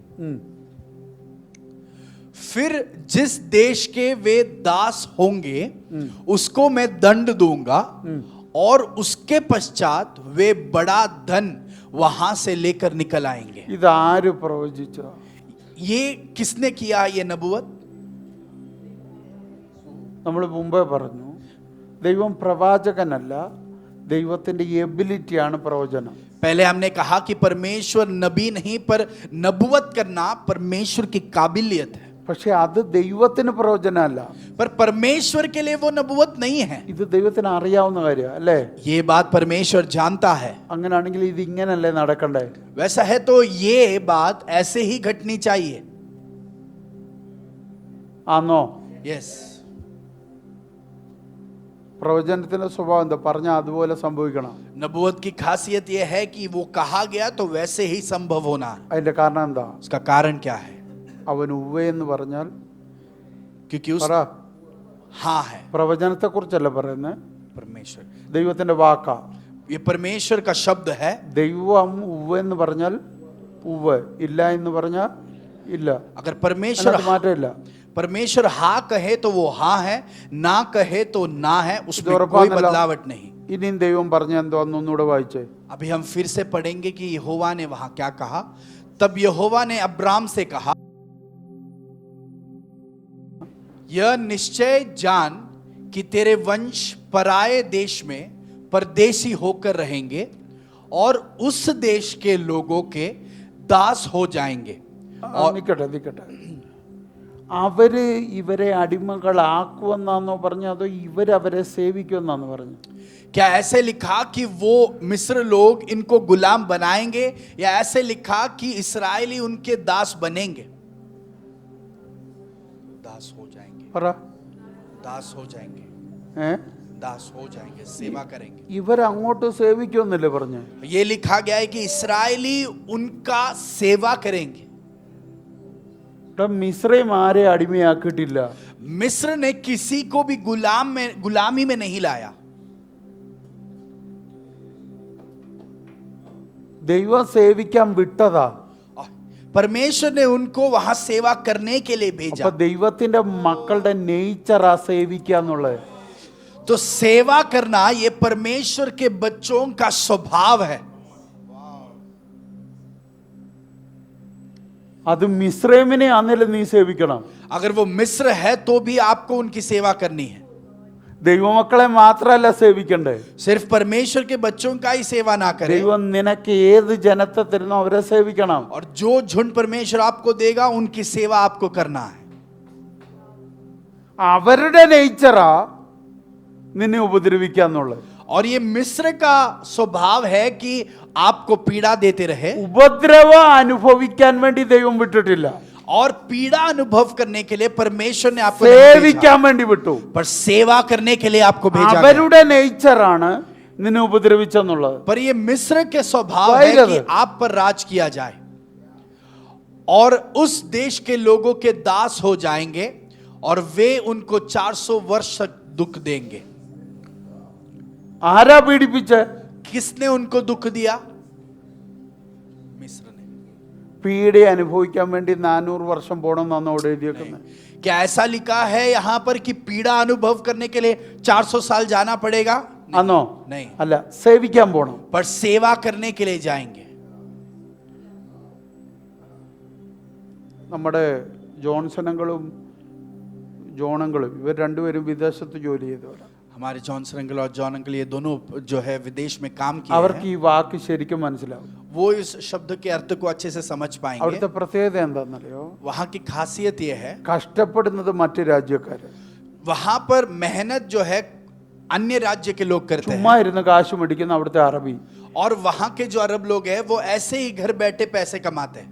फिर जिस देश के वे दास होंगे उसको मैं दंड दूंगा और उसके पश्चात वे बड़ा धन वहां से लेकर निकल आएंगे। ഇത് ആര് പ്രവചിച്ചതാ? ये किसने किया ये नबूवत? നമ്മൾ മുമ്പേ പറഞ്ഞു, ദൈവം പ്രവാചകനല്ല, ദൈവത്തിന്റെ എബിലിറ്റിയാണ് പ്രവചനം. पहले हमने कहा कि परमेश्वर नबी नहीं, पर नबूवत करना परमेश्वर की काबिलियत है। പക്ഷെ അത് ദൈവത്തിന് പ്രവചനമല്ല. पर परमेश्वर के लिए वो नबूवत नहीं है। ഇത് ദൈവത്തിന് അറിയാവുന്ന കാര്യമാണ് അല്ലേ? ये बात परमेश्वर जानता है। അങ്ങനാണെങ്കിൽ ഇത് ഇങ്ങനല്ലേ നടക്കണ്ടേ? वैसा है तो ये बात ऐसे ही घटनी चाहिए। ആണോ? यस। പ്രവചനത്തിന്റെ സ്വഭാവം എന്താ? പറഞ്ഞാൽ അതുപോലെ സംഭവിക്കണം. नबूवत की खासियत यह है कि वो कहा गया तो वैसे ही संभव होना है। അതിന്റെ കാരണം എന്താ? उसका कारण क्या है? അവൻ ഉവ്വ എന്ന് പറഞ്ഞാൽ क्योंकि उस പറ. हाँ है പ്രവചനത്തെ കുറിച്ചല്ല പറയുന്നത്, परमेश्वर, ദൈവത്തിന്റെ വാക്കാ. ये परमेश्वर का शब्द है। ദൈവം ഉവ്വ എന്ന് പറഞ്ഞാൽ ഉവ്വ, ഇല്ല എന്ന് പറഞ്ഞാൽ ഇല്ല. अगर परमेश्वर അതിനകത്ത് മാറ്റമില്ല. परमेश्वर हाँ कहे तो वो हाँ है, ना कहे तो ना है, ഇത് उसमें कोई ഉറപ്പാണല്ലോ. बदलावट नहीं। ഇനിയും ദൈവം പറഞ്ഞ എന്തോ ഒന്നുകൂടെ വായിച്ചേ. अभी हम फिर से पढ़ेंगे कि यहोवा ने वहां क्या कहा। तब यहोवा ने अब्राम से कहा, यह निश्चय जान कि तेरे वंश पराए देश में परदेसी होकर रहेंगे और उस देश के लोगों के दास हो जाएंगे। और നിക്കട്ടെ. അവര് ഇവരെ അടിമകളാക്കുമെന്നാണോ പറഞ്ഞു, അതോ ഇവരവരെ സേവിക്കുമെന്നാണ് പറഞ്ഞു? क्या ऐसे लिखा कि वो मिस्र लोग इनको गुलाम बनाएंगे, या ऐसे लिखा कि इस्राएली उनके दास बनेंगे? दास हो जाएंगे। പറ. दास हो जाएंगे। दास हो जाएंगे, सेवा करेंगे। ഇവരങ്ങോട്ട് സേവിക്കുമെന്നല്ലേ പറഞ്ഞു? ये लिखा गया है कि इस्राएली उनका सेवा करेंगे। മിസ്രൈം ആരെ അടിമയാക്കിയിട്ടില്ല. मिस्र ने किसी को भी गुलामी में नहीं लाया। ദൈവം സേവിക്കാൻ വിട്ടതാ. परमेश्वर ने उनको वहां सेवा करने के लिए भेजा। അപ്പൊ ദൈവത്തിന്റെ മക്കളുടെ നേച്ചറാ സേവിക്കാന്നുള്ളത്. तो सेवा करना ये परमेश्वर के बच्चों का स्वभाव है। അത് മിസ്രൈമിനെ ആണെങ്കിലും നീ സേവിക്കണം. अगर वो मिस्र है तो भी आपको उनकी सेवा करनी है। ദൈവമക്കളെ മാത്രമല്ല സേവിക്കണ്ടേ, सिर्फ परमेश्वर के बच्चों का ही सेवा ना करें, ദൈവം നിനക്ക് ഏത് ജനത്തെ തരുന്നോ അവരെ സേവിക്കണം. और जो झुंड परमेश्वर आपको देगा उनकी सेवा आपको करना है। അവരുടെ നേച്ചറാ നിന്നെ ഉപദ്രവിക്കാന്നുള്ളത്. और ये मिस्र का स्वभाव है कि आपको पीड़ा देते रहे, ഉപദ്രവം അനുഭവിക്കാൻ വേണ്ടി ദൈവം വിട്ടിട്ടില്ല, और पीड़ा अनुभव करने के लिए परमेश्वर ने आपको नहीं സേവിക്കാൻ भेजा, വേണ്ടി വിട്ടു. पर सेवा करने के लिए आपको भेजा गया। അവരുടെ നേച്ചറാണ് നിന്നെ ഉപദ്രവിച്ചെന്നുള്ളത്. पर ये मिस्र के स्वभाव है वाहिरत कि है। आप पर राज किया जाए और उस देश के लोगों के दास हो जाएंगे और वे उनको 400 वर्ष तक दुख देंगे। ആരാ പീഡിപ്പിച്ചേ? किसने उनको दुख दिया? मिस्र ने। പീഡ അനുഭവിക്കാൻ വേണ്ടി 400 വർഷം പോകണമെന്നാണ് അവിടെ എഴുതിയേക്കുന്നത്. क्या ऐसा लिखा है यहां पर कि पीड़ा अनुभव करने के लिए 400 साल जाना पड़ेगा? ആണോ? नहीं, അല്ല, സേവിക്കാൻ പോണം. पर सेवा करने के लिए जाएंगे। നമ്മുടെ ജോൺസണങ്ങളും ജോണങ്ങളും ഇവർ രണ്ടുപേരും വിദേശത്ത് ജോലി ചെയ്തവരാണ്. हमारे जॉनसन अंकल और जॉन अंकल ये दोनों जो है विदेश में काम किए അവർക്ക് हैं। ഈ വാക്ക് ശരിക്കും മനസ്സിലാവും. वो इस शब्द के अर्थ को अच्छे से समझ पाएंगे। അവിടുത്തെ പ്രത്യേകത എന്താണെന്നറിയോ? वहां की खासियत ये है, കഷ്ടപ്പെടുന്നത് മറ്റു രാജ്യക്കാര്, वहां पर मेहनत जो है अन्य राज्य के लोग करते ചുമ്മാ हैं, ഇരുന്ന് കാശ് മേടിക്കുന്ന അവിടുത്തെ അറബി. और वहां के जो अरब लोग हैं वो ऐसे ही घर बैठे पैसे कमाते हैं,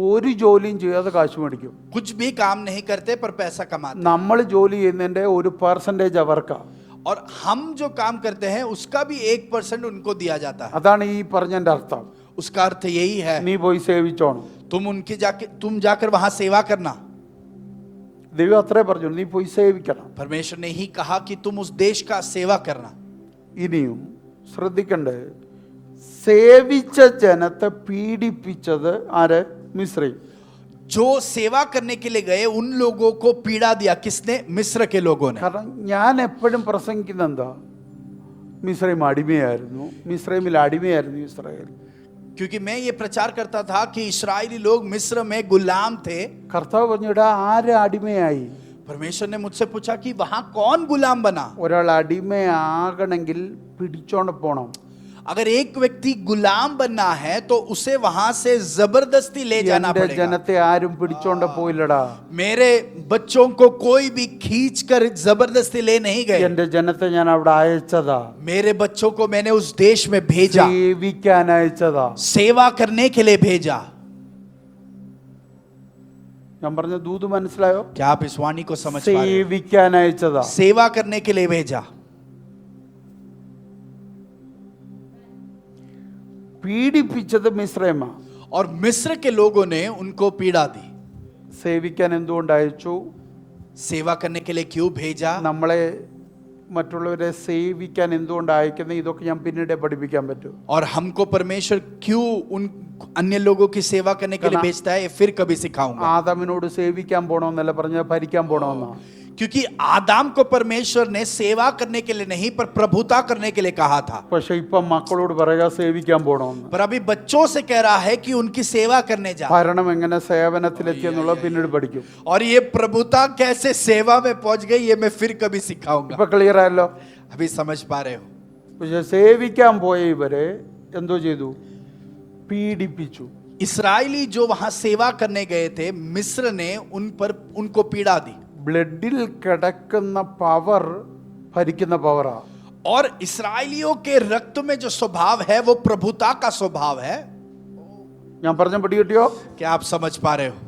ഒരു ജോലിയും ചെയ്യാതെ കാശ് മേടിക്കും. कुछ भी काम नहीं करते पर पैसा कमाते നമ്മൾ ജോലി ചെയ്യുന്നതിന്റെ ഒരു പെർസെന്റേജ് അവർക്കാ. हैं। और हम जो काम करते हैं उसका भी 1% उनको दिया जाता है। അതാണ് ഈ പറഞ്ഞതിന്റെ അർത്ഥം. उसका अर्थ यही है, നീ പോയി സേവിച്ചോണം. तुम जाकर वहां सेवा करना। ദൈവം അത്രേ പറഞ്ഞു, നീ പോയി സേവിക്കണം. परमेश्वर ने ही कहा कि तुम उस देश का सेवा करना। ഇനിയും ശ്രദ്ധിക്കണ്ടേ, സേവിച്ച ജനത്തെ പീഡിപ്പിച്ചത് ആര്? മിസ്രൈം. जो सेवा करने के लिए गए उन लोगों को पीड़ा दिया किसने? मिस्र के लोगों ने। കാരണം ഞാൻ എപ്പോഴും പ്രസംഗിക്കുന്ന എന്താ, മിസ്രൈം അടിമയായിരുന്നു, മിസ്രൈമിൽ അടിമയായിരുന്നു ഇസ്രായേൽ. क्योंकि मैं ये प्रचार करता था कि इस्राएली लोग मिस्र में गुलाम थे। കർത്താവ് പറഞ്ഞിടാ ആര് അടിമയായി? परमेश्वर ने मुझसे पूछा कि वहां कौन गुलाम बना? ഒരാൾ അടിമയാകണമെങ്കിൽ പിടിച്ചോണ്ട് പോണം. अगर एक व्यक्ति गुलाम बनना है तो उसे वहां से जबरदस्ती ले जाना എന്റെ पड़ेगा। ജനത്തെ ആരും പിടിച്ചോണ്ട് പോയില്ലടാ. मेरे बच्चों को कोई भी खींच कर जबरदस्ती ले नहीं गए। എന്റെ ജനത്തെ ഞാൻ അവിടെ അയച്ചതാ, मेरे बच्चों को मैंने उस देश में भेजा, സേവിക്കാൻ അയച്ചതാ. सेवा करने के लिए भेजा। ഞാൻ പറഞ്ഞ ദൂത് മനസ്സിലായോ? क्या आप इस वाणी को समझ पा रहे हो? സേവിക്കാൻ അയച്ചതാ. सेवा करने के लिए भेजा। പീഡിപ്പിച്ചത് മിസ്രൈമാ. और मिस्र के लोगों ने उनको पीड़ा दी। സേവിക്കാൻ എന്തുകൊണ്ട് അയച്ചു? सेवा करने के लिए क्यों भेजा? നമ്മളെ മറ്റുള്ളവരെ സേവിക്കാൻ എന്തുകൊണ്ട് അയക്കുന്നത്? ഇതൊക്കെ ഞാൻ പിന്നീട് പഠിപ്പിക്കാൻ പറ്റും. और हमको परमेश्वर क्यों उन अन्य लोगों की सेवा करने के लिए भेजता है, ये फिर कभी सिखाऊंगा। ആദാമിനോട് സേവിക്കാൻ പോണമെന്നല്ല പറഞ്ഞ, ഭരിക്കാൻ പോണമെന്നാ. क्योंकि आदम को परमेश्वर ने सेवा करने के लिए नहीं पर प्रभुता करने के लिए कहा था। പക്ഷെ ഇപ്പം മക്കളോട് പറയുക സേവിക്കാൻ പോണമെന്ന്. पर अभी बच्चों से कह रहा है कि उनकी सेवा करने जा। ഭരണം എങ്ങനെ സേവനത്തിലെത്തിയെന്നുള്ളത് പിന്നീട് പഠിക്കും. और ये प्रभुता कैसे सेवा में पहुंच गई, ये मैं फिर कभी सिखाऊंगा। ഇപ്പൊ ക്ലിയർ ആയല്ലോ? अभी समझ पा रहे हो? പക്ഷെ സേവിക്കാൻ പോയ ഇവരെ എന്തോ ചെയ്തു? പീഡിപ്പിച്ചു. इसराइली जो वहां सेवा करने गए थे, मिस्र ने उनको पीड़ा दी। ബ്ലഡിൽ കിടക്കുന്ന പവർ ഭരിക്കുന്ന പവറാ. और इसराइलियों के रक्त में जो स्वभाव है वो प्रभुता का स्वभाव है। ഞാൻ പറഞ്ഞ പിടി കിട്ടിയോ? क्या आप समझ पा रहे हो?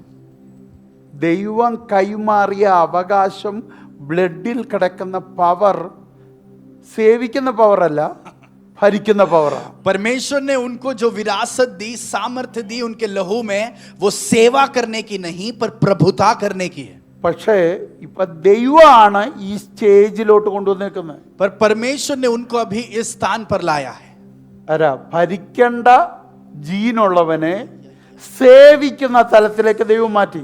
ദൈവം കൈമാറിയ അവകാശം, ബ്ലഡിൽ കിടക്കുന്ന പവർ സേവിക്കുന്ന പവറല്ല, ഭരിക്കുന്ന പവറാ. परमेश्वर ने उनको जो विरासत दी, सामर्थ्य दी उनके लहू में, वो सेवा करने की नहीं पर प्रभुता करने की है। പക്ഷേ ഇപ്പൊ ദൈവമാണ് ഈ സ്റ്റേജിലോട്ട് കൊണ്ടുവന്നേക്കുന്നത്. पर परमेश्वर ने उनको अभी इस स्थान पर लाया है। ആരാ? ഭരിക്കേണ്ട ജീനുള്ളവനെ സേവിക്കുന്ന തലത്തിലേക്ക് ദൈവം മാറ്റി.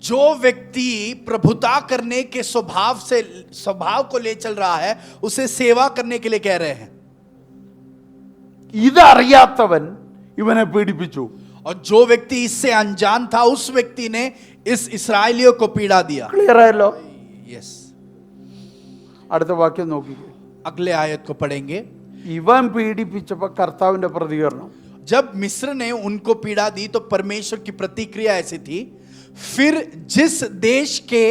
जो व्यक्ति प्रभुता करने के स्वभाव को ले चल रहा है, उसे सेवा करने के लिए कह रहे हैं। ഇതറിയാത്തവൻ ഇവനെ പീഡിപ്പിച്ചു. और जो व्यक्ति इससे अनजान था, उस व्यक्ति ने इस इस्राएलियों को पीड़ा दिया। ക്ലിയർ ആയല്ലോ? यस। അടുത്ത വാക്യം നോക്കിക്കേ. अगले आयत को पढ़ेंगे। ഇവൻ പീഡിപ്പിച്ചപ്പോ കർത്താവിന്റെ പ്രതികരണം. जब मिस्र ने उनको पीड़ा दी तो परमेश्वर की प्रतिक्रिया ऐसी थी, फिर जिस देश के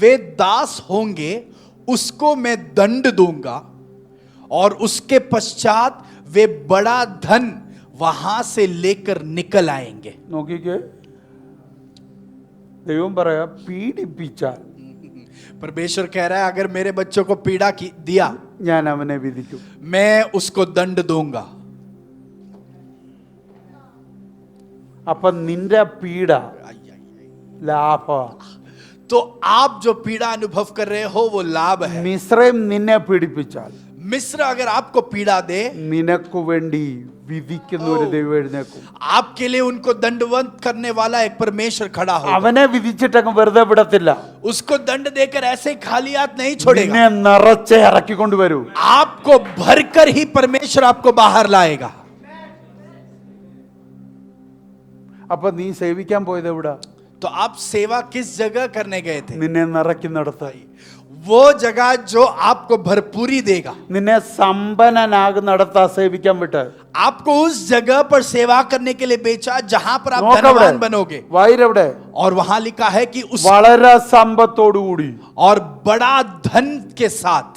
वे दास होंगे उसको मैं दंड दूंगा और उसके पश्चात वे बड़ा धन वहां से लेकर निकल आएंगे। നോക്കിക്കേ, ദൈവം പറയാ പീഡിപ്പിച്ചാൽ परमेश्वर कह रहा है, अगर मेरे बच्चों को पीड़ा दिया, ഞാൻ അവനെ വിധിക്കും. मैं उसको दंड दूंगा। അപ്പൊ നിന്റെ പീഡ ലാഭ. तो आप जो पीड़ा अनुभव कर रहे हो वो लाभ है। മിസ്രൈം നിന്നെ പീഡിപ്പിച്ചാൽ मिस्र अगर आपको पीड़ा दे, നിനക്ക് വേണ്ടി വിധിക്കുന്ന ഒരു ദൈവം എഴുന്നേക്കും. आपके लिए उनको दंडवत करने वाला एक परमेश्वर खड़ा हो। അവനെ വിധിച്ചിട്ടങ്ങ് വെറുതെ വിടത്തില്ല. उसको दंड देकर ऐसे खाली हाथ नहीं छोड़ेगा। നിന്നെ നിറച്ച് ഇറക്കിക്കൊണ്ടുവരൂ. आपको भरकर ही परमेश्वर आपको बाहर लाएगा। അപ്പൊ നീ സേവിക്കാൻ പോയത് എവിടാ? तो आप सेवा किस जगह करने गए थे? നിന്നെ നിറയ്ക്കുന്നിടത്തായി. वो जगह जो आपको भरपूरी देगा। നിന്നെ സമ്പന്നനാകുന്നിടത്താ സേവിക്കാൻ വിട്ട്. आपको उस जगह पर सेवा करने के लिए बेचा जहां पर आप നോക്കവിടെ धनवान बनोगे। വായിരവിടെ और वहां लिखा है कि उस വളരെ സമ്പത്തോടുകൂടി. और बड़ा धन के साथ।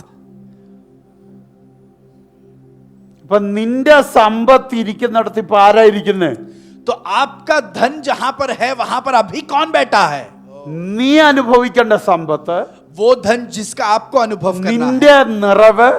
ഇപ്പൊ നിന്റെ സമ്പത്ത് ഇരിക്കുന്നിടത്ത് ഇപ്പൊ ആരായിരിക്കുന്നേ? तो आपका धन जहां पर है वहां पर अभी कौन बैठा है? നീ അനുഭവിക്കേണ്ട സമ്പത്ത് वो धन जिसका आपको अनुभव करना है, നിന്റെ നിറവ്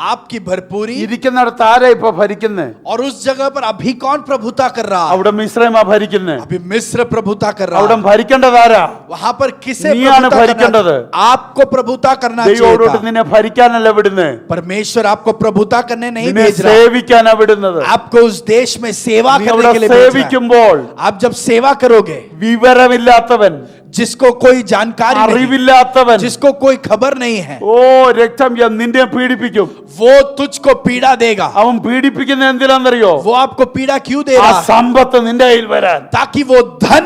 आपकी भरपूरी, ഇരിക്കുന്നിടത്ത് ആരാ ഇപ്പൊ ഭരിക്കുന്നേ? और उस जगह पर अभी कौन प्रभुता कर रहा है? അവിടെ മിസ്രൈമാ ഭരിക്കുന്നേ. अभी मिस्र प्रभुता कर रहा അവിടെ है। ഭരിക്കേണ്ടത് ആരാ? वहां पर किसे നീയാണ് प्रभुता ഭരിക്കേണ്ടത്. करना? आपको प्रभुता करना ദൈവത്തോട് चाहिए। നിന്നെ ഭരിക്കാനല്ല വിടുന്നേ, परमेश्वर आपको प्रभुता करने नहीं നിന്നെ भेज रहा, സേവിക്കാനാ വിടുന്നത്. आपको उस देश में सेवा നീ करने അവിടെ के लिए भेज रहा है। സേവിക്കുമ്പോൾ आप जब सेवा करोगे, വിവരമില്ലാത്തവൻ, जिसको कोई जानकारी नहीं, അറിവില്ലാത്തവൻ, जिसको कोई खबर नहीं है, ഓ രക്തം നിന്നെ പീഡിപ്പിക്കും. वो तुझको पीड़ा देगा। അവൻ പീഡിപ്പിക്കുന്ന എന്തിനാണെന്നറിയോ? वो आपको पीड़ा क्यों दे ആ रहा है? സമ്പത്ത് നിന്റെ കയ്യിൽ വരാൻ. ताकि वो धन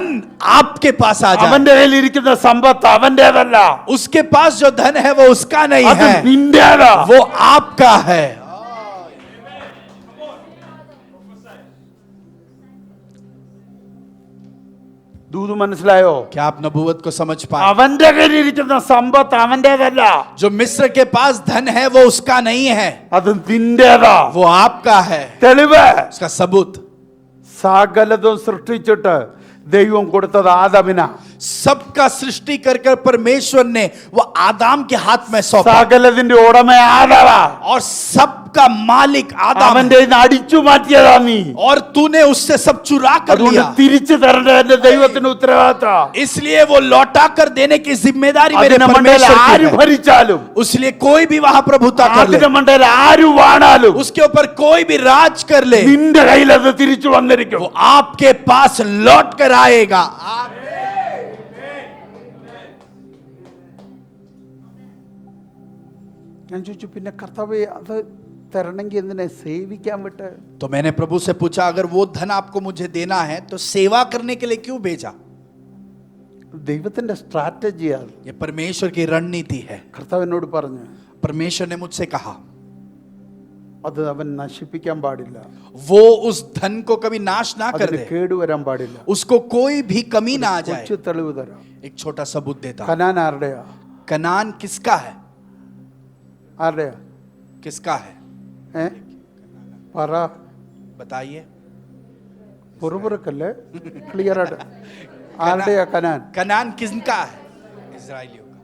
आपके पास आ जाए। അവന്റെ കയ്യിൽ ഇരിക്കുന്ന സമ്പത്ത് അവന്റേതല്ല, उसके पास जो धन है वो उसका नहीं അത് है, നിന്റേതാ. वो आपका है। ദൂത് മനസ്സിലായോ? क्या आप नबूवत को समझ पाए? അവന്റെ കയ്യിൽ ഇരിക്കുന്ന സമ്പത്ത് അവന്റേതല്ല, जो मिस्र के पास धन है वो उसका नहीं है, അത് നിന്റേതാ. वो आपका है। തെളിവ്, उसका सबूत, സകലതും സൃഷ്ടിച്ചിട്ട് ദൈവം കൊടുത്തത് ആദമിനാ. सबका सृष्टि कर कर परमेश्वर ने वो आदाम के हाथ में सौंपा, സകലതിന്റെ ഉടമ ആദാമാ. और सबका मालिक आदाम है। അവന്റെ കയ്യിന്ന് അടിച്ചു മാറ്റിയതാ നീ. और तूने उससे सब चुरा कर അതുകൊണ്ട് लिया, തിരിച്ചു തരേണ്ട എന്റെ ദൈവത്തിന് ഉത്തരവാദിത്തം. इसलिए वो लौटा कर देने की जिम्मेदारी मेरे അതിന്റെ മണ്ടയിൽ परमेश्वर ആര് की है। ഭരിച്ചാലും, इसलिए कोई भी वहां प्रभुता कर ले, അതിന്റെ മണ്ടയിൽ ആര് വാണാലും, उसके ऊपर कोई भी राज कर ले, നിന്റെ കയ്യിൽ അത് തിരിച്ചു വന്നിരിക്കും. वो आपके पास लौट कर आएगा। ഞാൻ ചോദിച്ചു, പിന്നെ കർത്താവേ അത് തരണമെങ്കിൽ എന്തിനാ സേവിക്കാൻ വിട്ട്? तो मैंने प्रभु से पूछा, अगर वो धन आपको मुझे देना है तो सेवा करने के लिए क्यों भेजा? ദൈവത്തിന്റെ സ്ട്രാറ്റജിയാണ്. ये परमेश्वर की रणनीति है। കർത്താവ് എന്നോട് പറഞ്ഞു, परमेश्वर ने मुझसे कहा, അത് അവൻ നശിപ്പിക്കാൻ പാടില്ല, वो उस धन को कभी नाश ना कर അതിന് दे, കേടുവരാൻ പാടില്ല. उसको कोई भी कमी ना आ जाए। കൊച്ചു തെളിവ് തരാം. एक छोटा सबूत देता हूं। കനാൻ ആരുടെയാ? कनान किसका है? ആരുടെയാ? किसका है? പറ. बताइए। പുറപുറക്കല്ലേ, ക്ലിയർ ആയിട്ട്. ആരുടെയാ കനാൻ? कनान किसका है? इस्राएलियों का।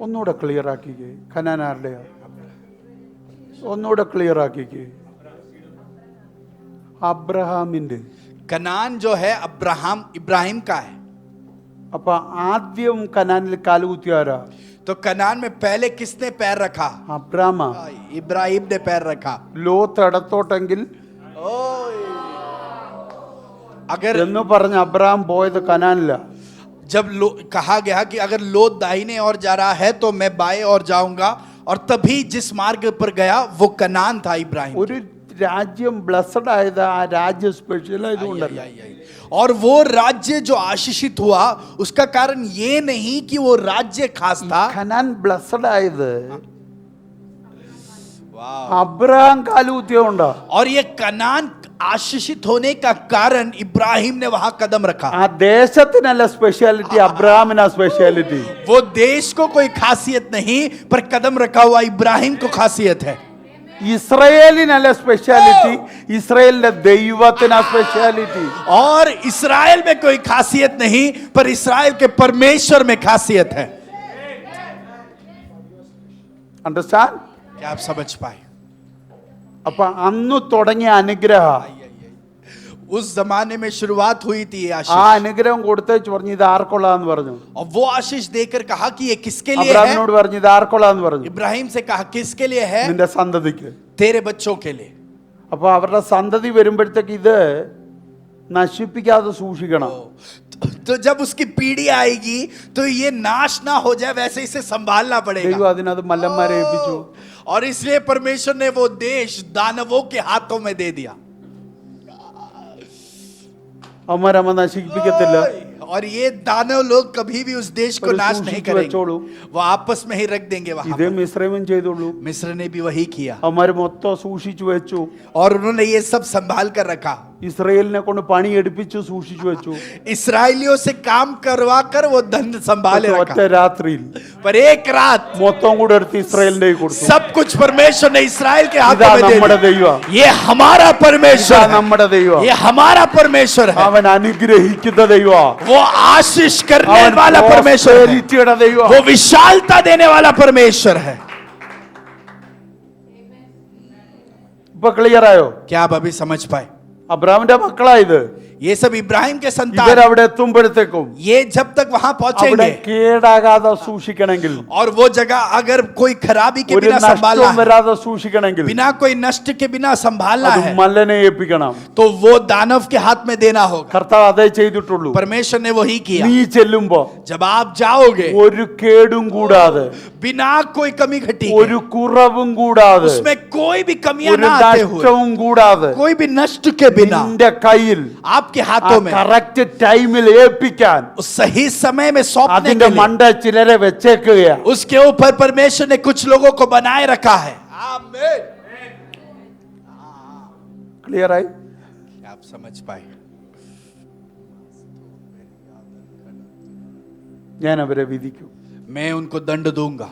ഒന്നുകൂടെ ക്ലിയർ ആക്കിക്കേ. കനാൻ ആരുടെയാ? ഒന്നുകൂടെ ക്ലിയർ ആക്കിക്കേ. അബ്രഹാമിന്റെ. कनान जो है अब्राहम इब्राहिम का है। അപ്പൊ ആദ്യം കനാനിൽ കാലുകുത്തിയാരാ? तो कनान में पहले किसने पैर रखा? അബ്രാമാ. इब्राहिम ने पैर रखा। ലോത്ത് ഇടത്തോട്ടെങ്കിൽ अगर എന്ന് പറഞ്ഞ അബ്രഹാം പോയത് കനാനില്ല. जब कहा गया कि अगर लोत दाहिने ओर जा रहा है तो मैं बाएं ओर जाऊंगा, और तभी जिस मार्ग पर गया वो कनान था इब्राहिम। ഒരു രാജ്യം ബ്ലസ്ഡ് ആയത് ആ രാജ്യം സ്പെഷ്യൽ ആയതുകൊണ്ടല്ല. और वो राज्य जो आशीषित हुआ उसका कारण ये नहीं कि वो राज्य खास था। കനാൻ ബ്ലസ്ഡ് ആയത് അബ്രഹാം കാലുകുത്തിയോണ്ടാ. और ये कनान आशीषित होने का कारण इब्राहिम ने वहां कदम रखा। ആ ദേശത്തിനല്ല സ്പെഷ്യാലിറ്റി, അബ്രഹാമിനാ സ്പെഷ്യാലിറ്റി. वो देश को कोई खासियत नहीं, पर कदम रखा हुआ इब्राहिम को खासियत है। ഇസ്രയേലിനല്ല സ്പെഷ്യാലിറ്റി, ഇസ്രയേലിന്റെ ദൈവത്തിനാ സ്പെഷ്യാലിറ്റി. और इस्राएल में कोई खासियत नहीं, पर इस्राएल के परमेश्वर में खासियत है। അണ്ടർസ്റ്റാൻഡ്? क्या आप समझ पाए? അപ്പൊ അന്ന് തുടങ്ങിയ അനുഗ്രഹം, उस जमाने में शुरुआत हुई थी ये ആ आशीष, അനുഗ്രഹം കൊടുത്തേച്ച് പറഞ്ഞു ഇത് ആർക്കൊള്ളാന്ന് പറഞ്ഞു. और वो आशीष देकर कहा कि ये किसके लिए है? അബ്രഹാമിനോട് പറഞ്ഞു ഇത് ആർക്കൊള്ളാന്ന് പറഞ്ഞു. इब्राहिम से कहा किसके लिए है? നിന്റെ സന്തതിക്ക്. तेरे बच्चों के लिए। അപ്പൊ അവരുടെ സന്തതി വരുമ്പോഴത്തേക്ക് ഇത് നശിപ്പിക്കാതെ സൂക്ഷിക്കണം. तो जब उसकी पीढ़ी आएगी तो ये नाश ना हो जाए, वैसे इसे संभालना ദൈവം पड़ेगा। അതിനകത്ത് മല്ലന്മാരെ ഏൽപ്പിച്ചു. और इसलिए परमेश्वर ने वो देश दानवों के हाथों में दे दिया। അവന്മാരമ്മ നശിപ്പിക്കത്തില്ല. और ये दानव लोग कभी भी उस देश को और नाश सूची नहीं को करेंगे, छोड़ो। वो आपस में ही रख देंगे वहां ഇതേ पर। മിസ്രൈമും ചെയ്തുള്ളൂ. मिस्र ने भी वही किया, അവന്മാര് മൊത്തം സൂക്ഷിച്ചു വെച്ചു. और उन्होंने ये सब संभाल कर रखा। ഇസ്രായേലിനെ കൊണ്ട് പണി എടുപ്പിച്ചു സൂക്ഷിച്ചു വെച്ചു. इस्राएलियों से काम करवा कर वो धन संभाले ഒറ്റ रखा, രാത്രിയിൽ पर एक रात മൊത്തം കൂടെ എടുത്ത് ഇസ്രായേലിന്റെ കയ്യിൽ കൊടുത്തു. सब कुछ परमेश्वर ने इस्राएल के ഇതാ हाथों में दे നമ്മുടെ दिया। ദൈവം, ये हमारा ഇതാ परमेश्वर है, നമ്മുടെ ദൈവം. ये हमारा परमेश्वर है, അവൻ അനുഗ്രഹിക്കുന്ന ദൈവം, वो आशीष करने അവൻ वाला परमेश्वर है, prosperity-യുടെ ദൈവം. वो विशालता देने वाला परमेश्वर है। ഇപ്പൊ ക്ലിയർ ആയോ? क्या आप अभी समझ पाए? അബ്രാമിന്റെ മക്കളായത് ये सब इब्राहिम के संतान, ഇവരവിടെ എത്തുമ്പോഴത്തേക്കും ये जब तक वहां അവിടെ पहुंचेंगे കേടാകാതെ സൂക്ഷിക്കണമെങ്കിൽ, और वो जगह अगर कोई खराबी के ഒരു बिना संभालना നഷ്ടം है, വരാതെ സൂക്ഷിക്കണമെങ്കിൽ बिना कोई नष्ट के बिना संभालना അത് है, മല്ലനെ ഏൽപ്പിക്കണം. तो वो दानव के हाथ में देना होगा। കർത്താവ് അതേ ചെയ്തിട്ടുള്ളൂ. परमेश्वर ने वही किया। നീ ചെല്ലുമ്പോ जब आप जाओगे ഒരു കേടും കൂടാതെ, बिना कोई कमी घटी के, ഒരു കുറവും കൂടാതെ, उसमें कोई भी कमियां ഒരു ना आते हुए, നഷ്ടവും കൂടാതെ कोई भी नष्ट के बिना നിന്റെ കയ്യിൽ आपके हाथों में കറക്റ്റ് ടൈമിൽ ഏൽപ്പിക്കാൻ उस सही समय में सौंपने അതിന്റെ के लिए മണ്ട ചിലരെ വെച്ചേക്കുകയാ. उसके ऊपर परमेश्वर ने कुछ लोगों को बनाए रखा है। आमीन। ക്ലിയർ ആയി? आप समझ पाए? ഞാൻ അവരെ വിധിക്കും. मैं उनको दंड दूंगा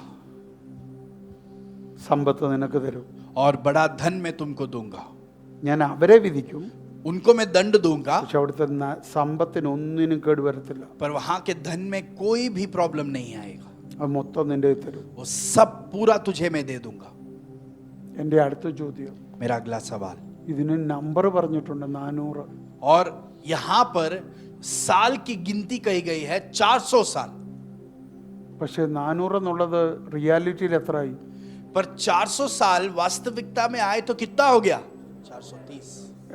സമ്പത്ത് നിനക്ക് തരും. और बड़ा धन मैं तुमको दूंगा। ഞാൻ അവരെ വിധിക്കും. उनको मैं दंड दूंगा, പക്ഷെ അവിടുത്തെ സമ്പത്തിന് ഒന്നിനും കേട് വരത്തില്ല. पर वहां के धन में कोई भी प्रॉब्लम नहीं आएगा। അത് മൊത്തം നിന്റെ കയ്യിൽ തരും. वो सब पूरा तुझे मैं दे दूंगा। എൻ്റെ അടുത്ത ചോദ്യം, मेरा अगला सवाल, ഇതിന് നമ്പർ പറഞ്ഞിട്ടുണ്ട് 400. और यहां पर साल की गिनती कही गई है 400 साल, പക്ഷെ 400 എന്നുള്ളത് റിയാലിറ്റിയിൽ എത്രയായി? पर 400 साल वास्तविकता में आए तो कितना हो गया? 430।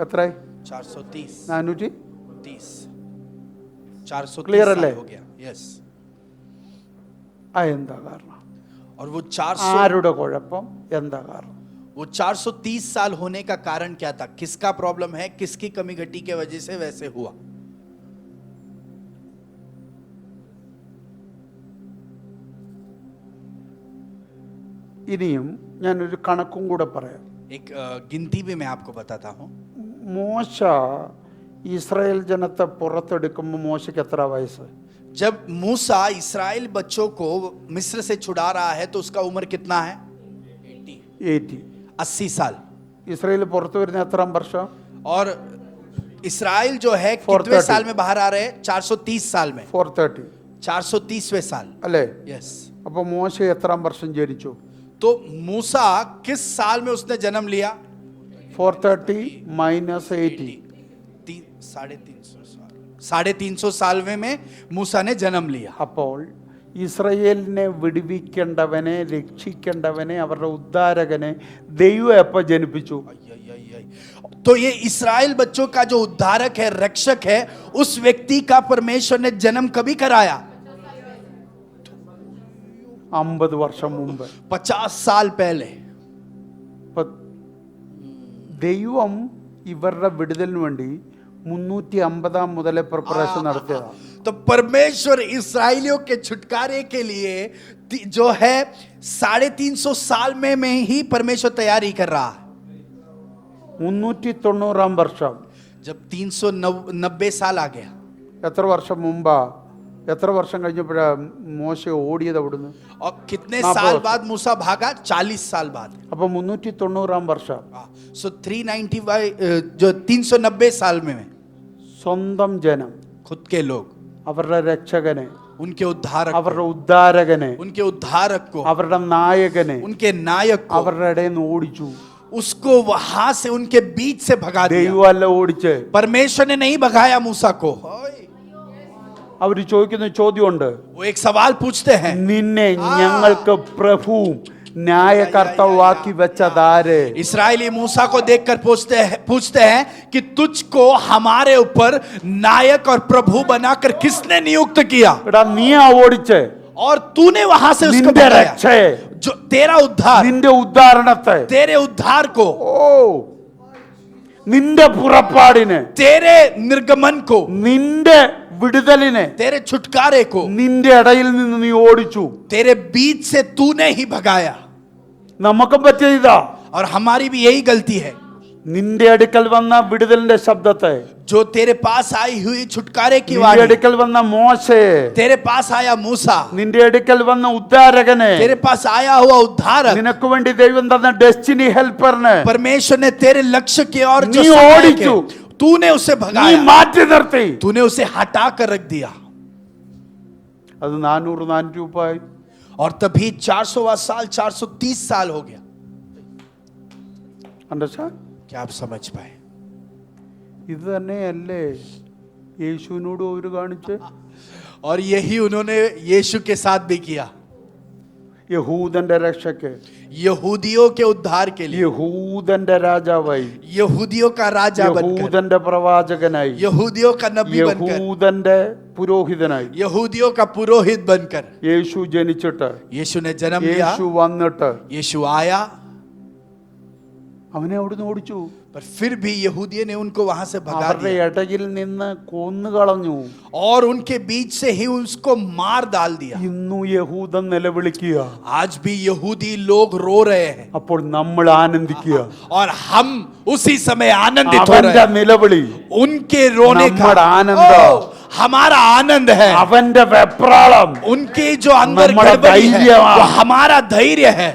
എത്രയായി? 430 430. 430 Clear साल अल्ले? हो गया। यस। ആ എന്താ കാരണം? और वो 400 ആരുടെ കുഴപ്പം? എന്താ കാരണം? वो 430 साल होने का कारण क्या था? किसका प्रॉब्लम है? किसकी कमी घटी के वजह से वैसे हुआ? ഇനിയും ഞാനൊരു കണക്കും കൂടെ പറയാം. एक गिनती भी मैं आपको बताता हूं। മോശ ഇസ്രായേൽ ജനത്തെ പുറത്തെടുക്കുമ്പോൾ മോശയ്ക്ക് എത്ര വയസ്സ്? जब मूसा इस्राएल बच्चों को मिस्र से छुड़ा रहा है तो उसका उम्र कितना है? 80 साल। ഇസ്രായേൽ പുറത്തു വരുന്ന എത്രാം വർഷം? और इस्राएल जो है कितने साल में बाहर आ रहे हैं? 430 साल में। 430 430वें साल। അല്ലേ? यस। അപ്പൊ മോശ എത്രാം വർഷം ജനിച്ചു? तो मूसा किस साल में उसने जन्म लिया? 430 minus 80. 350 साल में मूसा ने जन्म लिया। അപ്പോൾ ഇസ്രായേലിനെ വിടുവിക്കേണ്ടവനെ, രക്ഷിക്കേണ്ടവനെ, അവരുടെ ഉദ്ധാരകനെ ദൈവം എപ്പോൾ ജനിപ്പിച്ചു? तो ये इस्राएल बच्चों का जो उद्धारक है, रक्षक है, उस व्यक्ति का परमेश्वर ने जन्म कभी कराया? 50 വർഷം മുമ്പ്. 50 साल पहले। അപ്പൊ ദൈവം ഇവരുടെ വിടുതലിന് വേണ്ടി 350 മുതലേ പ്രിപ്പറേഷൻ നടത്തിയതാണ്. तो परमेश्वर इस्राएलियों के छुटकारे के लिए जो है 350 साल में ही परमेश्वर तैयारी कर रहा है। 390 വർഷം. जब 390 साल आ गया, എത്ര വർഷം മുമ്പാ? എത്ര വർഷം കഴിഞ്ഞപ്പോഴാ മോശ ഓടിയത് അവിടുന്ന്? और कितने साल बाद मूसा भागा? 40 साल बाद। അപ്പൊ 390 വർഷം सो 390 जो 390 साल में സ്വന്തം ജനം, खुद के लोग, അവരുടെ രക്ഷകനെ, उनके उद्धारक, അവരുടെ ഉദ്ധാരകനെ, उनके उद्धारक को, അവരുടെ നായകനെ उनके नायक को, അവരുടെ ഇടയിൽ നിന്ന് ഓടിച്ചു. उसको वहां से उनके बीच से भगा दिया। ദൈവമല്ല ഓടിച്ച്. परमेश्वर ने नहीं भगाया मूसा को। അവര് ചോദിക്കുന്ന ചോദ്യമുണ്ട്, वो एक सवाल पूछते हैं, നിന്നെ ഞങ്ങൾക്ക് പ്രഭുവും ന്യായകർത്താവാക്കി വെച്ചതാര്? इस्राएली मूसा को देखकर पूछते हैं कि तुझको हमारे ऊपर नायक और प्रभु बनाकर किसने नियुक्त किया? എടാ നീയാ ഓടിച്ച്. और तूने वहां से उसको നിന്റെ भगाया। രക്ഷയെ, जो तेरा उद्धार, നിന്റെ ഉദ്ധാരണത്തെ, तेरे उद्धार को, ഓ നിന്റെ പുറപ്പാടിന്, तेरे निर्गमन को, നിന്റെ വിടുതലിനെ तेरे छुटकारे को, നിന്റെ ഇടയിൽ നിന്ന് നീ ഓടിച്ചു. तेरे बीच से तूने ही भगाया। നമുക്കും പറ്റിയതാ. और हमारी भी यही गलती है। നിന്റെ അടുക്കൽ വന്ന വിടുതലിന്റെ ശബ്ദത്തെ, जो तेरे पास आई हुई छुटकारे की നിന്റെ वाणी, അടുക്കൽ വന്ന മോശയെ, तेरे पास आया मूसा, നിന്റെ അടുക്കൽ വന്ന ഉദ്ധാരകനെ, तेरे पास आया हुआ उद्धारक, നിനക്ക് വേണ്ടി ദൈവം തന്ന ഡെസ്റ്റിനി ഹെൽപ്പറിനെ परमेश्वर ने तेरे लक्ष्य की ओर जो नी सहायक ओडिचु, है, तूने उसे നീ भगाया, മാറ്റി നിർത്തി. तूने उसे हटा कर रख दिया, അത് 400 और तभी 400वां साल 430 साल हो गया। അണ്ടർസ്റ്റാൻഡ്? क्या आप समझ पाए? ഇത് തന്നെയല്ലേ യേശുവിനോട് അവർ കാണിച്ച്? और यही उन्होंने यीशु के साथ भी किया, യഹൂദന്റെ രക്ഷയ്ക്ക്, यहूदियों के उद्धार के लिए, യഹൂദന്റെ രാജാവായി, यहूदियों का राजा बनकर, യഹൂദന്റെ പ്രവാചകനായി, यहूदियों का नबी बनकर, യഹൂദന്റെ പുരോഹിതനായി यहूदियों का पुरोहित बनकर യേശു ജനിച്ചിട്ട്, यीशु ने जन्म लिया, യേശു വന്നിട്ട് यीशु आया, അവനെ അവിടുന്ന് ഓടിച്ചു. पर फिर भी यहूदियों ने उनको वहां से भगा അവരുടെ दिया ഇടയിൽ നിന്ന് കൊന്നു കളഞ്ഞു. और उनके बीच से ही उसको मार डाल दिया। ഇന്നു യഹൂദൻ നിലവിളിക്കുക, आज भी यहूदी लोग रो रहे हैं അപ്പോൾ നമ്മൾ ആനന്ദിക്കുക. और हम उसी समय आनंदित हो रहे അവന്റെ हैं। നിലവിളി, उनके रोने का നമ്മുടെ ആനന്ദം, हमारा आनंद है, അവന്റെ വെപ്രാളം उनके जो अंदर हमारा गड़बड़ी है धैर्य है। वो हमारा धैर्य है।